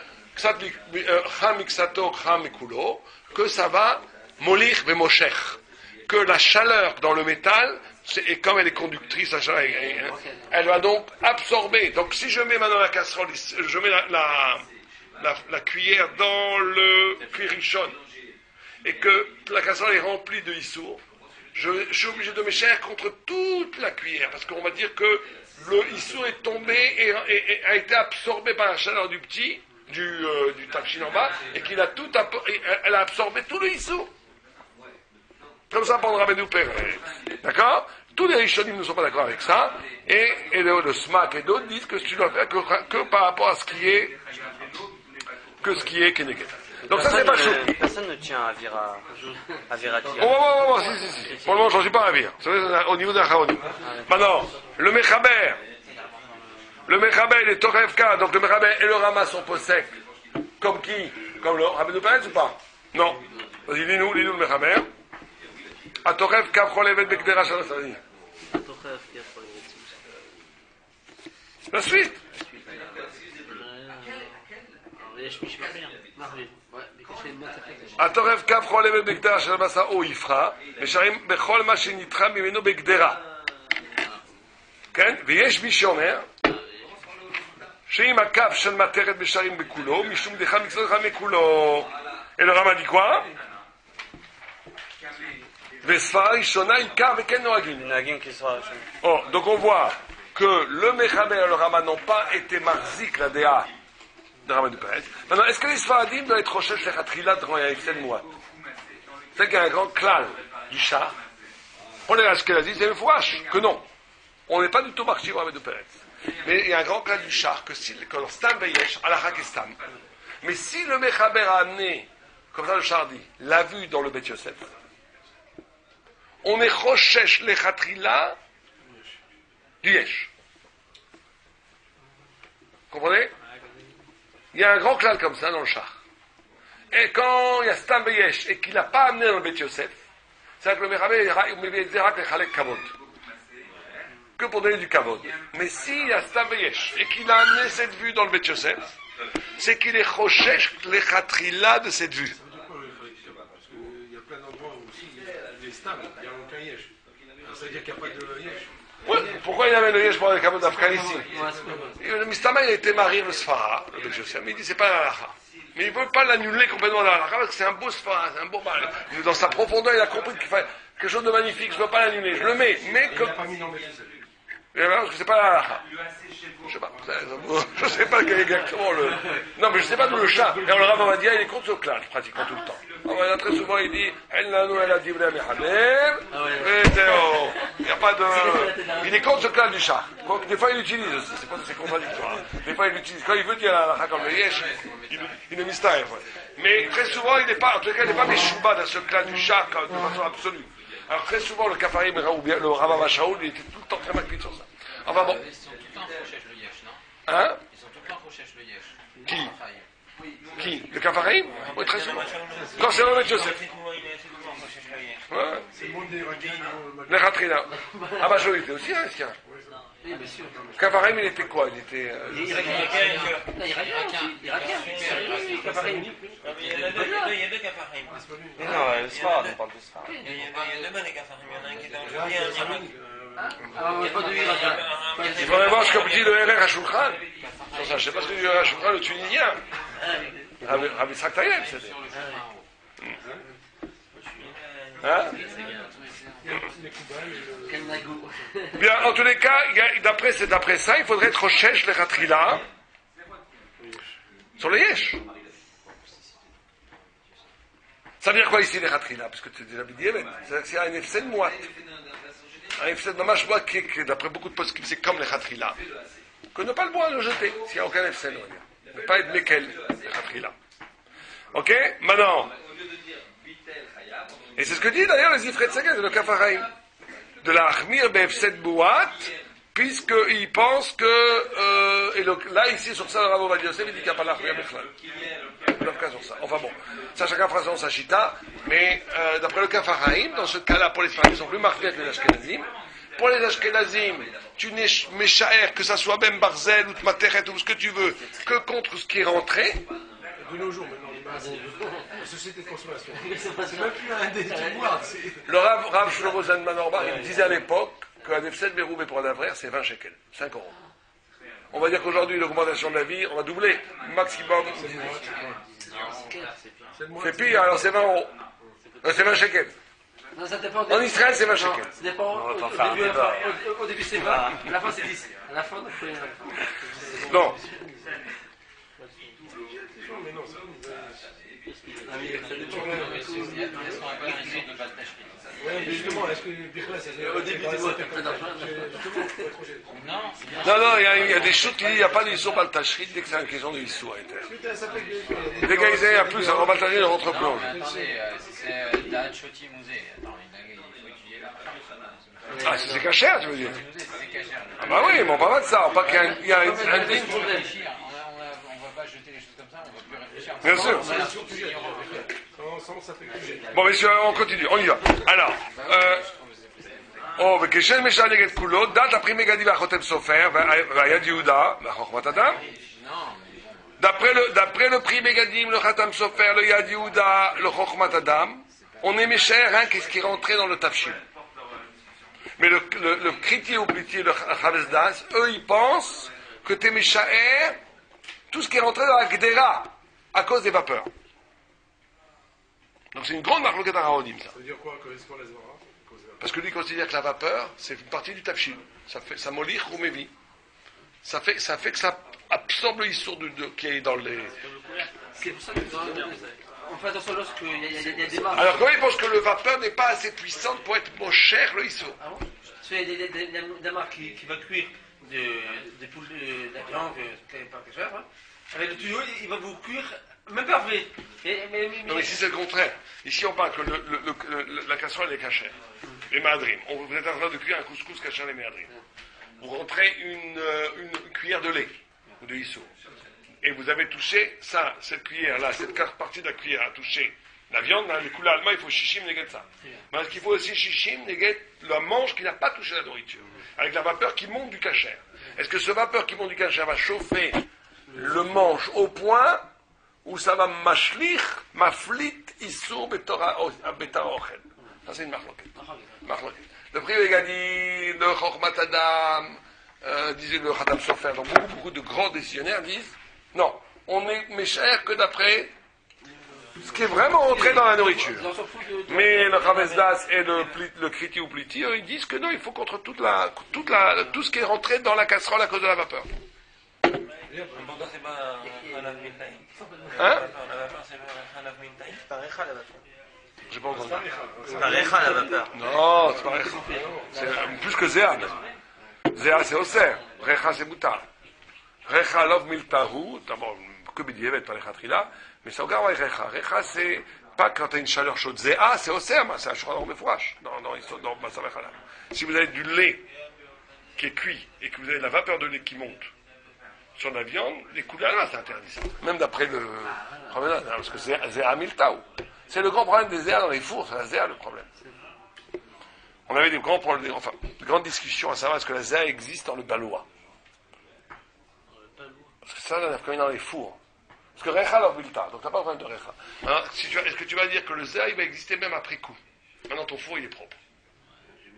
que ça va molir vemoshech, que la chaleur dans le métal, et comme elle est conductrice, la chaleur, elle va donc absorber. Donc si je mets maintenant la casserole, je mets la cuillère dans le cuirishon, et que la casserole est remplie de issour, je suis obligé de m'échir contre toute la cuillère, parce qu'on va dire que le issour est tombé et a été absorbé par la chaleur du tafshin en bas, et elle a absorbé tout le issour. Comme ça, pendant Rabbeinu Peretz. D'accord? Tous les Rishonim ne sont pas d'accord avec ça, et le SMAC et d'autres disent que tu dois faire que par rapport à ce qui est Keneged. Donc ça, c'est pas chaud. Personne ne tient à Virati. Oh, si. Pour le moment, je ne suis pas à Vir. Au niveau d'un Charonim. Maintenant, le Mechaber, il est Torevka, donc le Mechaber et le Rama sont possèques. Comme qui? Comme le Rabbeinu Peretz ou pas? Non. Vas-y, lis-nous le Mechaber. התוכף כף חולבת בגדרה של השרים. La suite. התוכף כף חולבת בגדרה של הבשר או יפחה, נשארים בכל מה שנתחה ממנו בגדרה. כן? ויש מי שאומר שאם הכף של מתרת בשערים בכולו, משום דחה מקצות לך מכולו. Et le Rama dit quoi? Oh, donc on voit que le Mechaber et le Rama n'ont pas été marzik la DA de Rama du Peretz. Maintenant, est-ce que les Sfaradim doivent être rochés chez Khatrila devant Yaïsel Mouat? C'est qu'il y a un grand klal du char. Pour les Ashkenazis, c'est le fouache que non. On n'est pas du tout marché au Rama du Peretz. Mais il y a un grand klal du char que le Stam Beyesh, Alachak et Stam. Mais si le Mechaber a amené, comme ça le char dit, l'a vu dans le Bet Yosef, on est choshesh lechatrila du yesh. Comprenez? Il y a un grand clan comme ça dans le char. Et quand il y a Stam Beyesh et qu'il n'a pas amené dans le Bet Yosef, c'est que le Merabé dira que Chalek Kavod. Que pour donner du Kavod. Mais s'il y a Stam Beyesh et qu'il a amené cette vue dans le Bet Yosef, c'est qu'il est choshesh lechatrila de cette vue. Ça veut dire quoi le Chalek Shabbat? Parce qu'il y a plein d'endroits où aussi il est stable, il n'y a aucun yesh. Alors ça veut dire qu'il n'y a pas de yesh. Ouais, pourquoi il amène le yesh pour le Kavod d'Afghan ici? Le Mistama, il a été marié le Sfara, le Bet Yosef, mais il dit c'est pas la halakha. Mais il ne veut pas l'annuler complètement la halakha parce que c'est un beau Sfara, c'est un beau mal. Dans sa profondeur, il a compris qu'il fallait quelque chose de magnifique, je ne veux pas l'annuler, je le mets, mais Il comme. n'a pas mis dans le Bet Yosef. Parce que c'est pas la halakha. Je sais pas, je sais pas quel est exactement le. Non, mais je sais pas d'où le chat. Et le Rav Ovadia, il est contre ce clash pratiquement tout le temps. Alors, très souvent, il dit El nanu el adivre mechaner. Il n'y a pas de. Il est contre ce clash du chat. Des fois, il l'utilise aussi. C'est contradictoire. Des fois, il l'utilise. Quand il veut dire la halakha comme le yesh, il le mystère. Mais très souvent, il n'est pas. En tout cas, il n'est pas méchouba dans ce clash du chat de façon absolue. Alors, très souvent, le Kafarim ou bien le Rav Shaoul, il était tout le temps très mal sur ça. Enfin bon. Ils sont tout le temps choshesh le yesh, non? Hein? Ils sont tout le temps choshesh le yesh. Qui? Qui? Le Kafarim? Oui, très souvent. Quand c'est le Bet Yosef. Ouais. C'est le monde des Irakiens. Le Khatrina. Ah bah je l'étais aussi, hein, tiens. Oui, bien sûr. Kafarim, il était quoi? Il était. Il y a deux Kafarim. Mais non, le soir, on parle de ça. Il y a deux bonnes Kafarim. Il y en a un qui est dans le Irak. Il n'y a pas de Irak. Il faudrait voir ce que dit le RR à Shulchan. Sur ça, je sais pas ce que dit le RR à Shulchan, le Tunisien. Rabbi Yitzhak Tayeb, c'était. Hein? Bien, en tous les cas, d'après ça, il faudrait être choshesh le Khatrila sur le yesh. Ça veut dire quoi ici, les Khatrila? Parce que tu es déjà dit, c'est-à-dire que c'est un efsen moite. Un efsen mamash moite qui, d'après beaucoup de postes, c'est comme les Khatrila. Que ne pas le boire, le jeter, s'il n'y a aucun efsen, on va dire. Ne pas être mekel, les Khatrila. Ok? Maintenant. Et c'est ce que dit d'ailleurs les Ifret Seged de le Kafarim. De la Achmir Befset Bouat, puisqu'ils pensent que, et là, ici, sur ça, le Rav Ovadia Yosef, il dit qu'il n'y a pas l'Achmir Bechlal. Dans le cas sur ça. Enfin bon, ça, chacun fera son Sachita, mais d'après le Kafarim, dans ce cas-là, pour les Sfaradim, ils sont plus marqués que les Ashkenazim. Pour les Ashkenazim, tu n'es méchaer, que ça soit même Barzel ou Tmateret ou ce que tu veux, que contre ce qui est rentré. De nos jours, maintenant, la société de consommation. C'est même plus un des mois. Le Rav Shlomo Zalman Auerbach, il disait à l'époque qu'un F7 Béroubé pour un avraire, c'est 20 shekels, 5 euros. On va dire qu'aujourd'hui, l'augmentation de la vie, on va doubler, maximum. C'est pire, alors c'est 20 euros. C'est 20 shekels. Non, ça dépend. En Israël, c'est 20 shekels. Ça dépend. On va pas faire un débat. Au début, c'est 20. À la fin, c'est 10. À la fin, on fait. Non. Mais non, ouais, mais justement, est-ce que Au début, tu vois, t'as plein d'argent. Non, il y a des choses qui disent, il n'y a pas d'issur baltachrit dès que c'est une question de issur. Dès qu'il y a plus, un baltachrit ne rentre plus en jeu. Attendez, c'est Da'at Shoti Musée. Attends, il faut étudier là. Ah, c'est cachère, tu veux dire? C'est cachère. Ah bah oui, mais on parle pas de ça. Pas qu'il y a un On va pas jeter les choses comme ça, on va plus réfléchir. Bien sûr. Ça fait que Bon, messieurs, on continue, on y va. Alors, וכשם משל נגד כולו, דת הפרימי גדי והחותם סופר, והיד יהודה, והחוכמת אדם. D'après le prix Megadim, le Khatam Sofer, le Yad Yehuda, le Chokhmat Adam, on est méchère, hein, qu'est-ce qui est rentré dans le Tafshil. Mais le Kriti ou Pliti, le Chavesdas, eux, ils pensent que t'es méchère, tout ce qui est rentré dans la Gdera, à cause des vapeurs. Donc c'est une grande marque le Raodim, ça. Ça veut dire quoi, correspond à la Zvara? Parce que lui considère que la vapeur, c'est une partie du Tafshil. Ça molie Roumevi. Ça fait que ça absorbe l'histoire qui est dans les. C'est pour ça qu'on fait attention lorsqu'il y a des marques. Alors comment il pense que le vapeur n'est pas assez puissante pour être moins cher le ISO? Ah bon? Parce qu'il y a des marques qui va cuire des poules de la viande, pas que ça, hein. Avec le tuyau, il va vous cuire, même parfait. Non, mais ici c'est le contraire. Ici on parle que la casserole est cachère. les Mahadrim. Vous êtes en train de cuire un couscous cachant les Mahadrim. Vous rentrez une cuillère de lait ou de issour. Et vous avez touché ça, cette cuillère-là, cette partie de la cuillère a touché la viande, dans les couleurs allemands, il faut shishim neget ça. Mais est-ce qu'il faut aussi shishim neget la manche qui n'a pas touché la nourriture, avec la vapeur qui monte du kasher. Est-ce que ce vapeur qui monte du kasher va chauffer le manche au point où ça va mashlich, maflit, issour, betara ochel? Ça c'est une marloquette. Le prix dit, le Chochmat Adam, disait le Khatam Sofer, donc beaucoup de grands décisionnaires disent, non, on est méchère que d'après ce qui est vraiment entré dans la nourriture. Mais le Chavezdas et le Kriti ou Pliti, ils disent que non, il faut contre tout ce qui est rentré dans la casserole à cause de la vapeur. L'important, c'est pas un lave miltaï. Hein? La vapeur, c'est pas un lave miltaï. C'est parecha, la vapeur. J'ai pas entendu. C'est parecha, la vapeur. Non, c'est pas Recha. C'est plus que Zéa. Zéa, c'est Oser. Recha, c'est Boutar. Recha, love miltahu. D'abord, que Bidievet, pas Recha Trila. Mais ça regarde avec Recha. Recha, c'est pas quand tu as une chaleur chaude. Zéa, c'est Oser. C'est un choix de fourrage. Non, ça va être là. Si vous avez du lait qui est cuit et que vous avez de la vapeur de lait qui monte sur la viande, les couleurs là, c'est interdit ça. Même d'après le problème, parce que c'est Zéa miltahu. C'est le grand problème des zéas dans les fours, c'est la zéa le problème. On avait des grands problèmes, enfin, de grandes discussions à savoir est-ce que la zéa existe dans le balois. Parce que ça, on a comme dans les fours. Parce que recha l'orbilta, donc t'as pas besoin de recha. Alors, est-ce que tu vas dire que le zéa, il va exister même après coup? Maintenant, ton four, il est propre.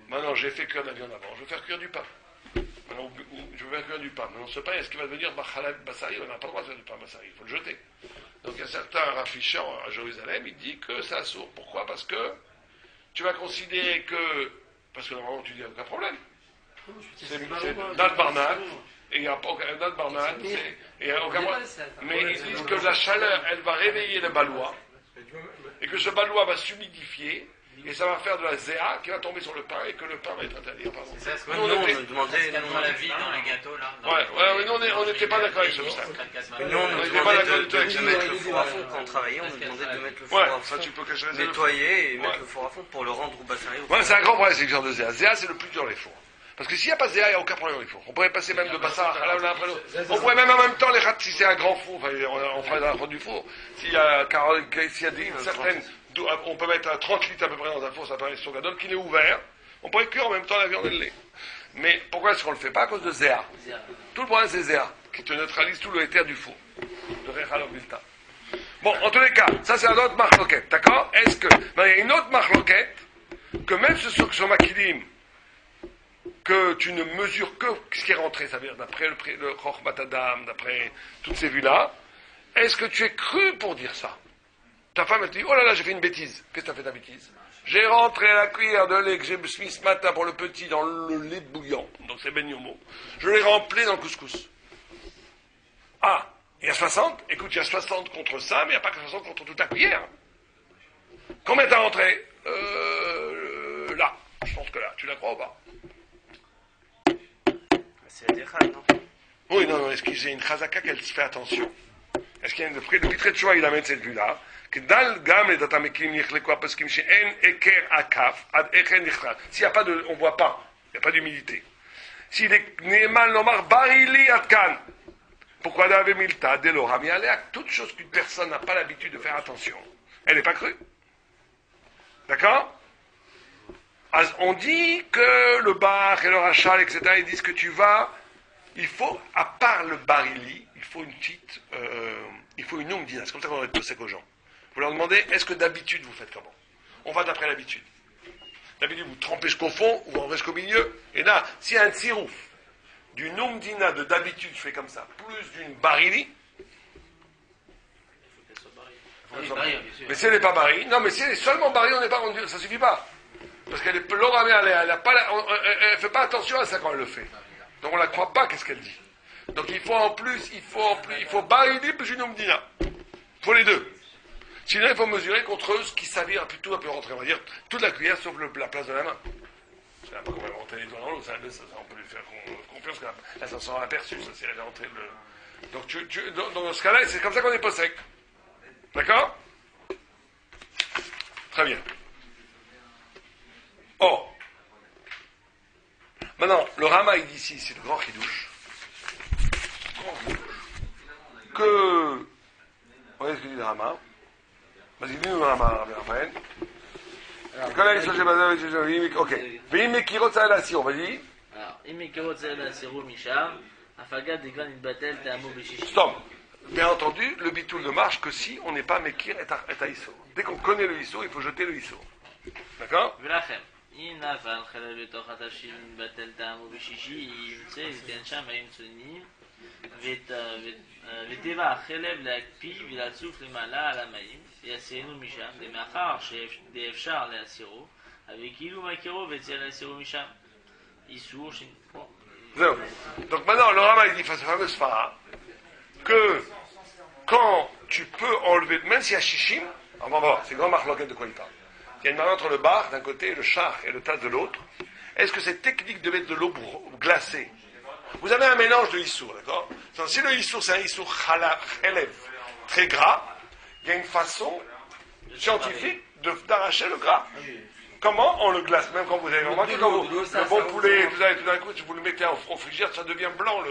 Maintenant, j'ai fait cuire de la viande avant, je vais faire cuire du pain. Maintenant, je vais faire cuire du pain. Maintenant, ce pain, est-ce qu'il va devenir bassari? On n'a pas le droit de faire du pain bassari, il faut le jeter. Donc il y a certains raffichants à Jérusalem, il dit que c'est assourd. Pourquoi? Parce que tu vas considérer que... Parce que normalement tu dis aucun problème. C'est Nad Barnad, et il n'y a pas aucun Nad Barnad, et il n'y a aucun problème. Mais ils disent que la chaleur, elle va réveiller le balois, et que ce balois va s'humidifier, et ça va faire de la zéa qui va tomber sur le pain, et que le pain va être interdit. C'est ça ce Nous, on nous demandait. la vie dans les gâteaux là. Ouais, nous on n'était pas d'accord avec ce ça. Nous, on nous demandait de mettre le four à fond quand on travaillait. On nous demandait de mettre le four Ouais, à ça fond, tu peux cacher les nettoyer et mettre le four à fond pour le rendre au bassari. Ouais, c'est un grand problème, c'est le genre de zéa. Zéa, c'est le plus dur dans les fours. Parce que s'il n'y a pas zéa, il n'y a aucun problème dans les fours. On pourrait passer même de bassar à l'un après l'autre. On pourrait même en même temps les rats, si c'est un grand four, enfin, on fera la du four. S'il y a une certaine, on peut mettre 30 litres à peu près dans un four, ça paraît sur gadol, qu'il est ouvert. On pourrait cuire en même temps la viande et le lait. Mais pourquoi est-ce qu'on ne le fait pas? À cause de zéa. Tout le problème, c'est zéa, qui te neutralise tout le éther du four. De Rechal Vilta. Bon, en tous les cas, ça c'est un autre marloquette, d'accord? Est-ce que, il y a une autre marloquette, que même sur Makilim, que tu ne mesures que ce qui est rentré, ça veut dire d'après le Chochmat Adam, d'après toutes ces vues-là, est-ce que tu es cru pour dire ça? Ta femme, elle te dit, oh là là, j'ai fait une bêtise. Qu'est-ce que tu as fait ta bêtise? J'ai rentré la cuillère de lait que j'ai mis ce matin pour le petit dans le lait bouillant, donc c'est Ben Yomo. Je l'ai rempli dans le couscous. Ah, il y a 60? Écoute, il y a 60 contre ça, mais il n'y a pas que 60 contre toute la cuillère. Combien t'as rentré? Là. Je pense que là. Tu la crois ou pas? C'est la déchal, non? Oui, non, est-ce qu'il y a une chazaka qu'elle se fait attention? Est-ce qu'il y a le vitré de choix, il amène cette vue-là? S'il n'y a pas de, on ne voit pas, il n'y a pas d'humidité. S'il est Neeman Lomar Barili Atkan, pourquoi d'Ave Milta, Deloram Yaleak, toute chose qu'une personne n'a pas l'habitude de faire attention, elle n'est pas crue. D'accord? On dit que le bar et le rachal, etc., ils disent que tu vas, il faut, à part le barili, il faut une petite, il faut une umdina. C'est comme ça qu'on va être posé aux gens. Vous leur demandez, est-ce que d'habitude vous faites comment? On va d'après l'habitude. D'habitude, vous trempez jusqu'au fond, ou en jusqu'au milieu. Et là, s'il y a un tsirouf, d'une umdina de d'habitude, je fais comme ça, plus d'une barili. Mais si elle n'est pas baril, non, mais si elle est seulement baril, on n'est pas rendu, ça suffit pas. Parce qu'elle est l'oramée, elle ne fait pas attention à ça quand elle le fait. Donc on ne la croit pas, qu'est-ce qu'elle dit. Donc il faut en plus, il faut barili plus une umdina. Il faut les deux. Sinon, il faut mesurer contre eux ce qui s'avère plutôt un peu rentrer. On va dire toute la cuillère sauf la place de la main. C'est pas qu'on va rentrer les doigts dans l'eau, ça, on peut lui faire confiance, parce que là, ça sera aperçu, ça, c'est rentrer le. Donc, dans ce cas-là, c'est comme ça qu'on est pas sec. D'accord? Très bien. Oh, Maintenant, le Rama, il dit ici, c'est le grand chidouche, que... Voyez ce que dit le Rama. Vas-y, dis-nous le Rama, Rabbi Raphaël. Ok. Veim mekirot ça la siro, vas-y. Alors, אם מכירות זה להסירו משם, הפגת דגן יתבטל טעמו בשישי. Stop. Bien entendu, le bitoul ne marche que si on n'est pas mekir et à iso. Dès qu'on connaît le iso, il faut jeter le iso. D'accord? ולכן, אם נפל חלב בתוך התבשיל מתבטל טעמו בשישי, ימצא, ייתן שם מים צוננים, וטבע החלב להקפיא ולצוף למעלה על המים, יסירו משם, ומאחר שאפשר להסירו, אבל כאילו מכירו ויציע להסירו משם. איסור ש... Zéro. Donc maintenant, le Rama il dit face à la fameuse fara que quand tu peux enlever, même s'il y a shishim, on va voir, c'est grand marloquette de quoi il parle. Il y a une marque entre le bar d'un côté et le char et le tas de l'autre. Est-ce que cette technique de mettre de l'eau glacée, vous avez un mélange de issour, d'accord? Donc, si le issour c'est un issour chalev très gras, il y a une façon scientifique d'arracher le gras. Comment on le glace? Même quand vous avez remarqué, quand le bon poulet, tout d'un coup, si vous le mettez au frigidaire, ça devient blanc.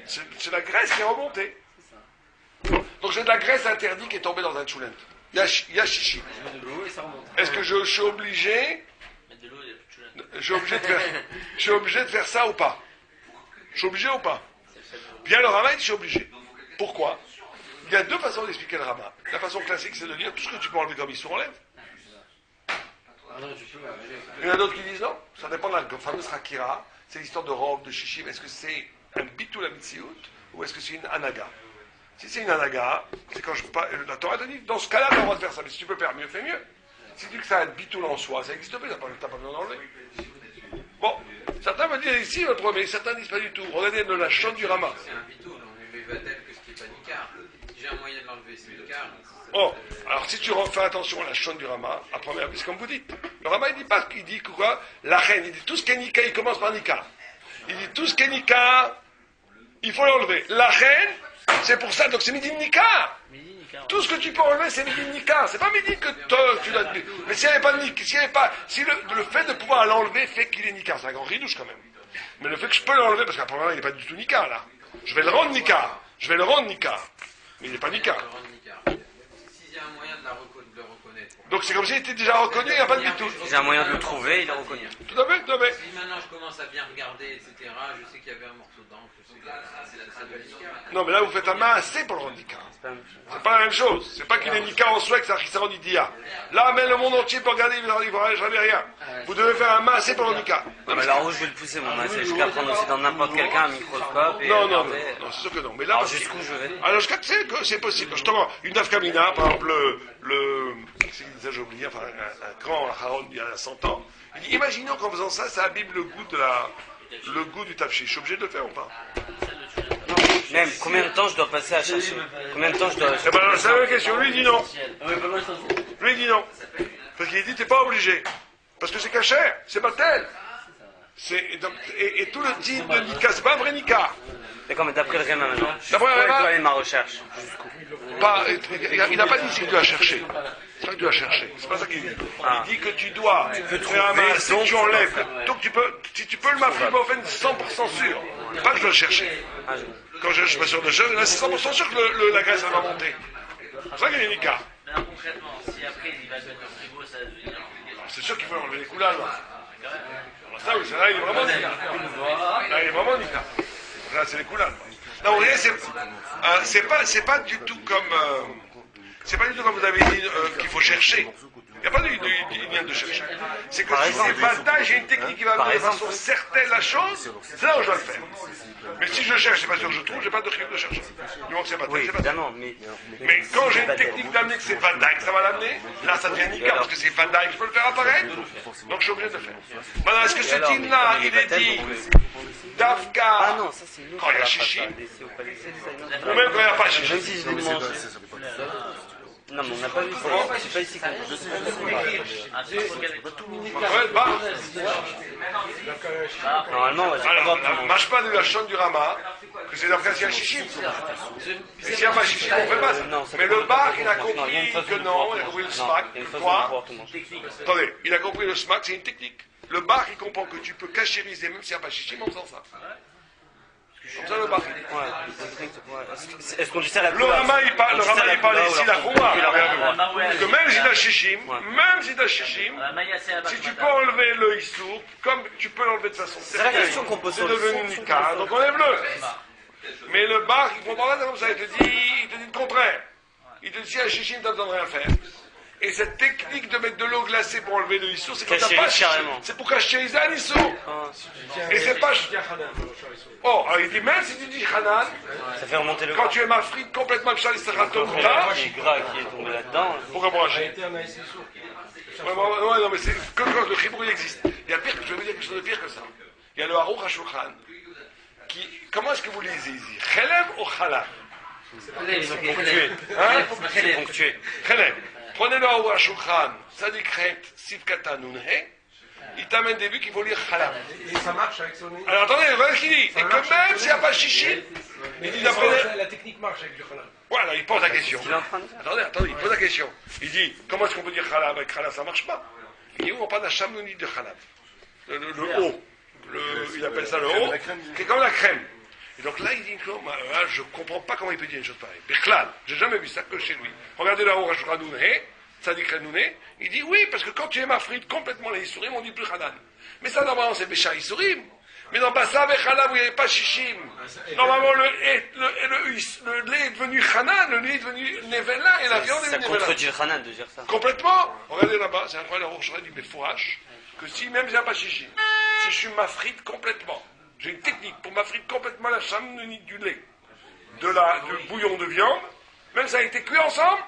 C'est la graisse qui est remontée. Donc j'ai de la graisse interdite qui est tombée dans un choulent. Il y a chichi. Est-ce que je suis obligé? Je suis obligé de faire ça ou pas? Je suis obligé ou pas? Bien le Rama, je suis obligé. Pourquoi? Il y a deux façons d'expliquer le Rama. La façon classique, c'est de dire tout ce que tu peux enlever comme ils sont enlève. Il y en a d'autres qui disent non, ça dépend de la fameuse Hakira, c'est l'histoire de robe, de chichim. Est-ce que c'est un bitul à mitziout ou est-ce que c'est une anaga? Si c'est une anaga, c'est quand je peux pas. La Torah te dit, dans ce cas-là, tu as le droit de faire ça, mais si tu peux faire mieux, fais mieux. Si tu dis que ça a un bitul en soi, ça n'existe pas, tu n'as pas besoin d'enlever. Bon, certains me disent ici, votre mais certains disent pas du tout. Regardez de la chante du Rama. C'est un bitou, on ne lui va-t-elle que ce qui n'est pas nicar. Si j'ai un moyen de l'enlever, c'est nicar. Oh, alors si tu fais attention à la chaîne du Rama, à première vue, c'est comme vous dites. Le Rama, il dit pas, il dit quoi? La reine, il dit tout ce qui est Nika, il commence par Nika. Il dit tout ce qui est Nika, il faut l'enlever. La reine, c'est pour ça, donc c'est Midi Nika. Tout ce que tu peux enlever, c'est Midi Nika. C'est pas Midi que tu l'as dit. Mais s'il n'y avait pas de Nika, si le fait de pouvoir l'enlever fait qu'il est Nika, c'est un grand ridouche quand même. Mais le fait que je peux l'enlever, parce qu'à première vue, il n'est pas du tout Nika, là. Je vais le rendre Nika. Mais il n'est pas Nika. Il y a un moyen de le reconnaître. Donc c'est comme s'il était déjà reconnu, il n'y a pas de bitou. J'ai un moyen de le trouver, il est reconnu. Tout à fait, tout à fait. Si maintenant je commence à bien regarder, etc., je sais qu'il y avait un morceau d'encre, je sais que c'est de l'Ika. Non, mais là vous faites un maassé pour le rendre Nika. C'est pas la même chose. C'est pas qu'il est Nika en soi que ça rend Idia. Là, mais le monde entier peut regarder, il ne verra jamais rien. Vous devez faire un maassé pour le Nika. Non, mais alors où je vais le pousser, mon massé? Je vais prendre aussi dans n'importe quelqu'un un microscope et non, regarder. c'est sûr que non. Mais là, Alors jusqu'où je vais? alors jusqu'à que c'est possible. Justement, une nafkamina, par exemple, j'ai oublié, enfin, un grand Haron il y a 100 ans, il dit, imaginons qu'en faisant ça, ça abîme le goût du tafchi. Je suis obligé de le faire ou pas? Même, combien de temps je dois passer à chercher? Combien de temps je dois... Eh ben, c'est la même question. Lui, il dit non. Lui, il dit non. Parce qu'il dit, t'es pas obligé. Parce que c'est cachère, c'est pas tel. Et tout le type de Nika, c'est pas un vrai Nika. D'accord, mais d'après le Réma maintenant. D'après le Où Réma, doit aller ma recherche? il n'a pas dit ce que tu dois chercher. C'est pas que tu dois chercher. C'est pas ça qu'il dit. Il dit que tu dois faire un masque, que tu enlèves. Donc si tu peux le mafri bofen 100% sûr. Pas que je dois le chercher. Quand je suis pas sûr de chercher, là c'est 100% sûr que la graisse elle va monter. C'est ça qu'il y a Nika. Mais alors, concrètement, si après il va mettre le frigo, ça va devenir... C'est sûr qu'il faut enlever les coulades. Ça oui, là il est vraiment Nika. Là il est vraiment Nika. Là c'est les coulades. Non, vous voyez, c'est pas du tout comme... c'est pas du tout comme vous avez dit qu'il faut chercher. Il n'y a pas de lien de chercher. C'est que si c'est Vada, j'ai une technique qui va donner de façon certaine la chose, c'est là où je dois le faire. Mais si je cherche, c'est pas sûr que je trouve, j'ai pas de chip de chercher. Du moment que c'est Vada, Oui, c'est Vada. évidemment, Mais quand j'ai une technique d'amener que c'est Vada et que ça va l'amener, là ça devient Nika, parce que c'est Vada et que je peux le faire apparaître, donc je suis obligé de le faire. Maintenant, est-ce que ce team-là, il est dit Dafka, Ah non, ça c'est une quand il y a chichi, Ou ou même quand il n'y a pas chichi? Même si je lui demande. Non, mais on n'a pas vu ça. C'est pas ici qu'on Ah, c'est pour quel- Ouais, le bar. Normalement, on va dire Alors, pas marche pas de la chaîne du Rama, que c'est d'après s'il y a chichim. Et s'il n'y a pas chichim, on fait pas ça. Mais le bar, il a compris que non, il a compris le smack. Il y a une façon de Quoi pouvoir tout manger. Attendez, il a compris le smack, c'est une technique. Le bar, il comprend que tu peux cachériser même s'il n'y a pas chichim en faisant ça. Comme ça, le bar. Est-ce qu'on dit ça la Le Rama, il parle ici la Khouma. Que même si t'as chichim, La Maya, c'est la si tu peux enlever le issour, comme tu peux l'enlever de façon. C'est la question qu'on pose C'est sur le devenu fond. nika, donc enlève-le. Mais le bar, il comprend pas ça comme ça, il te dit le contraire. Il te dit, si un chichim, t'as besoin de rien faire. Et cette technique de mettre de l'eau glacée pour enlever le issour, c'est quand t'as pas chichim. C'est pour cachériser un issour. Et c'est pas... Oh, alors il dit, même si tu dis Hanan, Ça fait remonter le quand gras. tu es mafrid complètement Pshal Serato Qui Mouta, est gras qui est tombé là-dedans. pourquoi brancher? Interne à Issou. Ouais, non, mais c'est que quand le chibou existe. Il y a pire, je vais vous dire quelque chose de pire que ça. Il y a le Harouch HaShulchan. Comment est-ce que vous lisez ici? Chelem ou Chalab? Ponctué. Hein? C'est ponctué. Chelem. Prenez le Harouch HaShulchan, Sadikret, Sivkata Nunhe. Il t'amène des buts qu'il faut lire Chalab. Et ça marche avec son. Alors attendez, voilà ce qu'il dit. Et que même s'il n'y a pas chichi, il dit d'après. La technique marche avec du halal. Voilà, il pose la question. Il est en train de faire. Attendez, il pose la question. Il dit, comment est-ce qu'on peut dire Chalab avec Chalab, ça marche pas. Il dit, on parle d'un chamnouni de Chalab. Le haut. Il appelle ça le haut, qui est comme la crème. Et donc là, il dit, non, là, je comprends pas comment il peut dire une chose pareille. Bichlal, j'ai jamais vu ça que chez lui. Regardez là, on rajoutera Nouné, Tzadik Renouné. Il dit, oui, parce que quand tu es mafrid complètement les Issourim, on dit plus Hanan. Mais ça, normalement, c'est Bécha Issourim. Mais dans Bassa et Chalab, où il n'y avait pas Shishim. Normalement, le lait est devenu Hanan, le lait est devenu Nevela, et la viande est Ça devenue Nevela. contredit le Hanan de dire ça. Complètement. Regardez là-bas, c'est incroyable, la Rochera dit, mais fourrache, que si même j'ai pas chichi, si je suis mafrite complètement, j'ai une technique pour mafrite complètement la chambre du lait, du bouillon de viande, même ça a été cuit ensemble,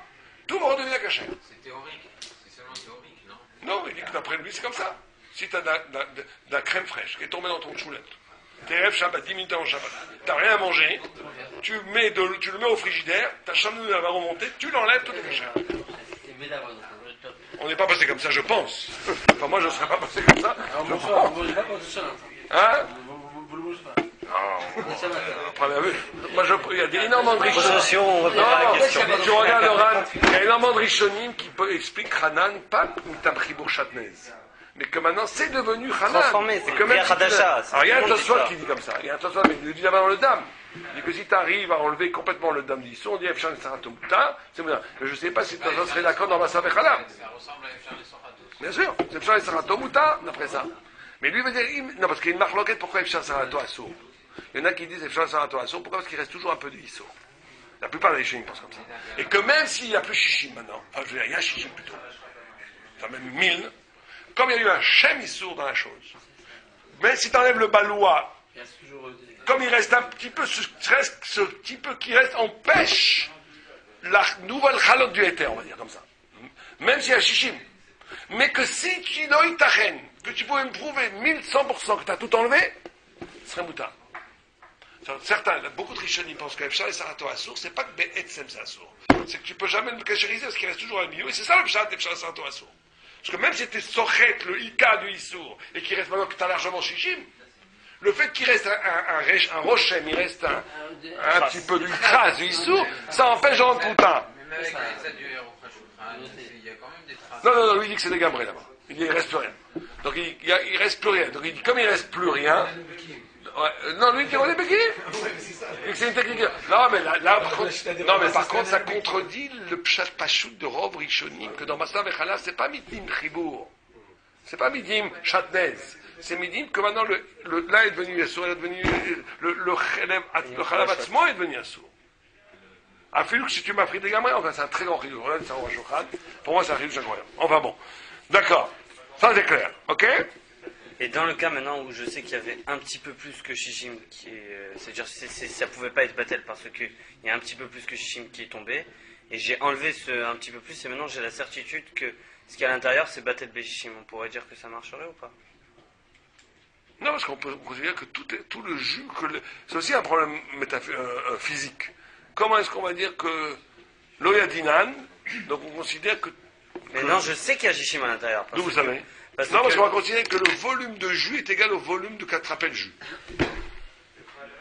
tout va redevenir caché. C'est théorique. C'est seulement théorique, non? Non, il dit que d'après lui, c'est comme ça. Si tu as de la crème fraîche qui est tombée dans ton choulette, t'es rêves Shabbat, 10 minutes avant Shabbat, t'as rien à manger, tu le mets au frigidaire, ta chambre va remonter, tu l'enlèves, tout est caché. On n'est pas passé comme ça, je pense. Enfin, moi, je ne serais pas passé comme ça. Je pense. Hein? Il y a des énormément de rishonim. Attention, on va pas la question. Tu regardes le Ran, il y a énormément de rishonim qui expliquent Hanan, pas Mutabribour Chatnez. Mais que maintenant, c'est devenu Hanan. Transformé, c'est Bria Hadasha. Alors, il y a un Tosfot qui dit comme ça. Il y a un Tosfot, mais il le dit d'abord le dame. Il dit que si tu arrives à enlever complètement le dame d'Isson, on dit Efshan Saratomuta, c'est bien. Mais je ne sais pas si Tosfot serait d'accord dans Massa Vechalab. Ça ressemble à Efchar et Soratos. Bien sûr, c'est Efshan Saratomuta, d'après ça. Mais lui veut dire, non, parce qu'il y a une marloquette, pourquoi Efshan Sarato Assour? Il y en a qui disent Efshan Sarato Assour, pourquoi? Parce qu'il reste toujours un peu d'Issour. La plupart des chiens pensent comme ça. Et que même s'il n'y a plus Shishim maintenant, enfin, je veux dire, il y a Shishim plutôt, enfin même 1000, comme il y a eu un Shem Issour dans la chose, mais si tu enlèves le balois, comme il reste un petit peu, ce petit peu qui reste empêche la nouvelle chalote du éther, on va dire comme ça. Même s'il y a Shishim. Mais que si tu n'as tachen, que tu pouvais me prouver 1100% que tu as tout enlevé, ce serait moutard. Certains, beaucoup de rishonim pensent que Efshar et Sarato Assour, c'est pas que Be'etzem c'est Assour. C'est que tu peux jamais le cachériser parce qu'il reste toujours un milieu. Et c'est ça le pshat d'Efshar et Sarato Assour. Parce que même si c'était Sochet, le Ika du Issour, et qu'il reste maintenant que tu as largement Shishim, le fait qu'il reste un Rochem, il reste un petit peu du trace du Issour, ça empêche de rendre putain. Même avec les adieux et il y a quand même des traces. Non, lui il dit que c'est des gambrés là-bas. Il dit qu'il ne reste plus rien. Donc il reste plus rien. Donc il dit, comme il ne reste plus rien. Non, lui il dit on est béquilles. Et que c'est une technique. Non, mais là par contre, ça contredit le pshat pachout de Rov Rishonim, que dans Massa Vechala, c'est pas midim chibour. C'est pas midim chatnez. C'est midim que maintenant là est devenu Yassour, il est devenu le chalav atzmo est devenu Yassour. Afilou que si tu m'as pris des gamins, enfin c'est un très grand ridou. Pour moi c'est un ridou incroyable. Enfin bon. D'accord. Ça c'est clair. Ok? Et dans le cas maintenant où je sais qu'il y avait un petit peu plus que Shishim, c'est-à-dire ça pouvait pas être Batel parce qu'il y a un petit peu plus que Shishim qui est tombé, et j'ai enlevé ce un petit peu plus, et maintenant j'ai la certitude que ce qu'il y a à l'intérieur c'est Batel Béchishim. On pourrait dire que ça marcherait ou pas? Non, parce qu'on peut considérer que tout le jus, c'est aussi un problème physique. Comment est-ce qu'on va dire que l'Oyadinan, Donc on considère que... Mais non, je sais qu'il y a Shishim à l'intérieur. D'où vous savez? Parce Non, parce que... qu'on va considérer que le volume de jus est égal au volume de qu'attrapait le jus.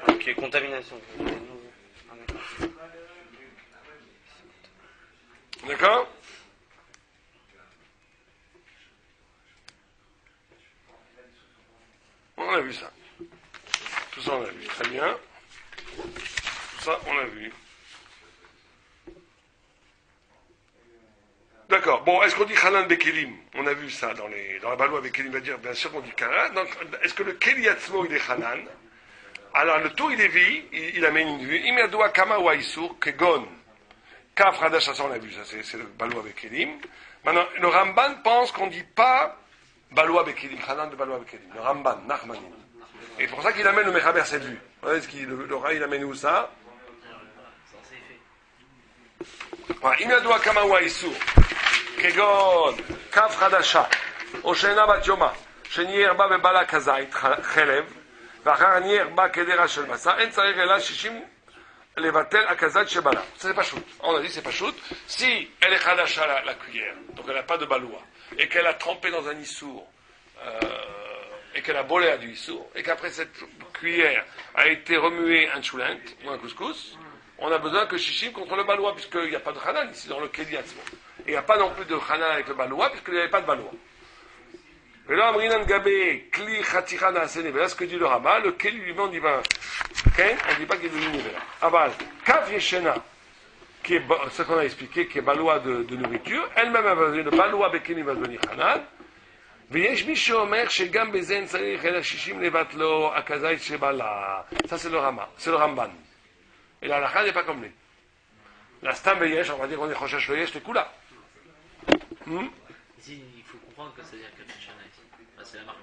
Ok, contamination. D'accord? On a vu ça. Tout ça, on a vu. Très bien. Tout ça, on a vu. D'accord. Bon, est-ce qu'on dit Hanan Bekelim? On a vu ça dans la Baloua Bekelim, va dire, bien sûr qu'on dit Hanan. Donc, est-ce que le Keli Atzmo, il est Hanan? Alors, le Tour, il est vie, il amène une vue. Imerdoa Kama wa Isur, Kegon. Kaf Radash, ça, on a vu, ça, c'est le Baloua Bekelim. Maintenant, le Ramban pense qu'on ne dit pas Baloua Bekelim, Hanan de Baloua Bekelim. Le Ramban, Nachmanim. Et c'est pour ça qu'il amène le Mechaber cette vue. Vous voyez ce qu'il, le Rai, il amène où ça? Voilà, Imerdoa Kama wa Isur. כגון כף חדשה, או שאינה בת יומה, שנהיה הרבה בבעלה כזית, חלב, ואחר נהיה הרבה כדרה של מסע, אין צריך אלא 60 לבטל הכזית שבעלה. C'est pas shoot. On a dit c'est pas shoot. Si elle est khadasha la cuillère, donc elle n'a pas de baloua, et qu'elle a trempé dans un issour, et qu'elle a bolé à du issour, et qu'après cette cuillère a été remuée un choulent, ou un couscous, on a besoin que shishim contre le baloua, puisqu'il n'y a pas de hanan ici dans le keli atzmo. Il n'y a pas non plus de Hanan avec le Baloua, puisqu'il n'y avait pas de Baloua. Et là, Amrinan Gabé, Kli Khaticha Naase Nevela, ce que dit le Rama, le Keli lui-même, on dit, on ne dit pas qu'il est devenu Nevela. Aval, Kaf Yeshena, qui est ce qu'on a expliqué, qui est Baloua de nourriture, elle-même va devenir le Baloua Bekeni va devenir Hanan. ויש מי שאומר שגם בזה אין צריך אלא 60 לבטלו הכזית שבעלה. Ça c'est le Rama, c'est le Ramban. Et la halakha n'est pas comme lui. La stam yesh, on va dire qu'on est choshesh le yesh, c'est kula. Ici, il faut comprendre que c'est-à-dire que Shana ici. Enfin, c'est la marque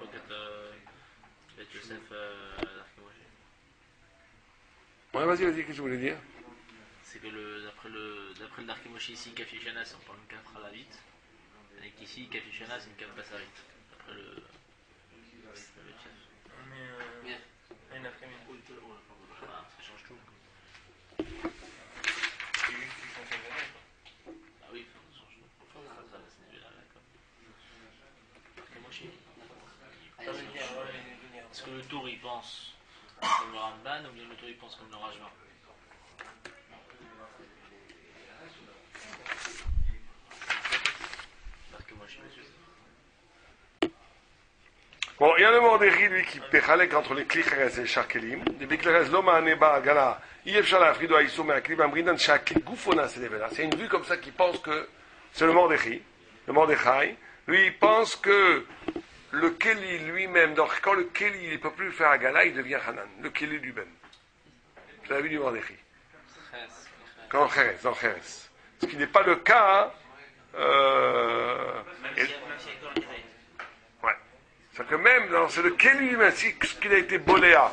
avec Yosef l'Archémoché. Ouais, vas-y, qu'est-ce que tu voulais dire? C'est que d'après le Archémoché ici, Kafi Shana, c'est on parle d'une cafre à la vite. Et qu'ici, Kafi Shana, c'est une cafre basse à vite. D'après le chef. Mais un après-midi. Voilà, ça change tout. Ah oui, ça change tout. Est-ce que le tour il pense comme le Ramban ou bien le tour il pense comme le Rajma? Bon, il y a le Mordéchi, lui, qui péchalek entre les Klicheres et les Charkelim. Les Klicheres, l'homme a neba, gala, Yef Shala, Frido, Aïsou, mais Aklim, Amridan, Shakli, Goufona, c'est Nevela. C'est une vue comme ça qui pense que c'est le Mordéchi, le Mordechai. Lui, il pense que le Keli lui-même, donc quand le Keli, il ne peut plus faire Agala, il devient Hanan. Le Keli lui-même. C'est la vue du Mordéchi. Dans Cheres. Ce qui n'est pas le cas, c'est-à-dire que même, c'est le Keli lui-même, si ce qu'il a été boléa,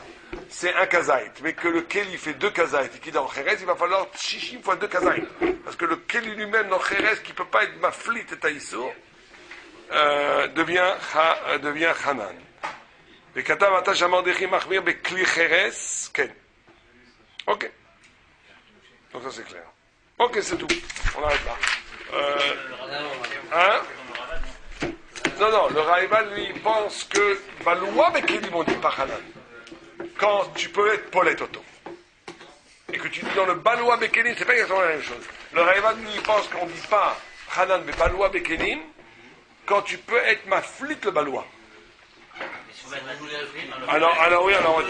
c'est un kazaït, mais que le Keli fait 2 kazaït, et qu'il est dans Cheres, il va falloir shishim fois 2 kazaït. Parce que le Keli lui-même dans Cheres, qui ne peut pas être maflit et taïso, devient Hanan. Et katav ata shamardechi machmir bekli Cheres, ken. Ok. Donc ça c'est clair. Ok, c'est tout. On arrête là. Hein? Non, le Raïban, lui, il pense que Baloua Bekelim, on dit pas Hanan. Quand tu peux être Polet Toto. Et que tu dis dans le Baloua Bekelim, c'est pas exactement la même chose. Le Raïban, lui, il pense qu'on dit pas Hanan, mais Baloua Bekelim, quand tu peux être Maflit le Baloua. Alors, oui, alors, ouais.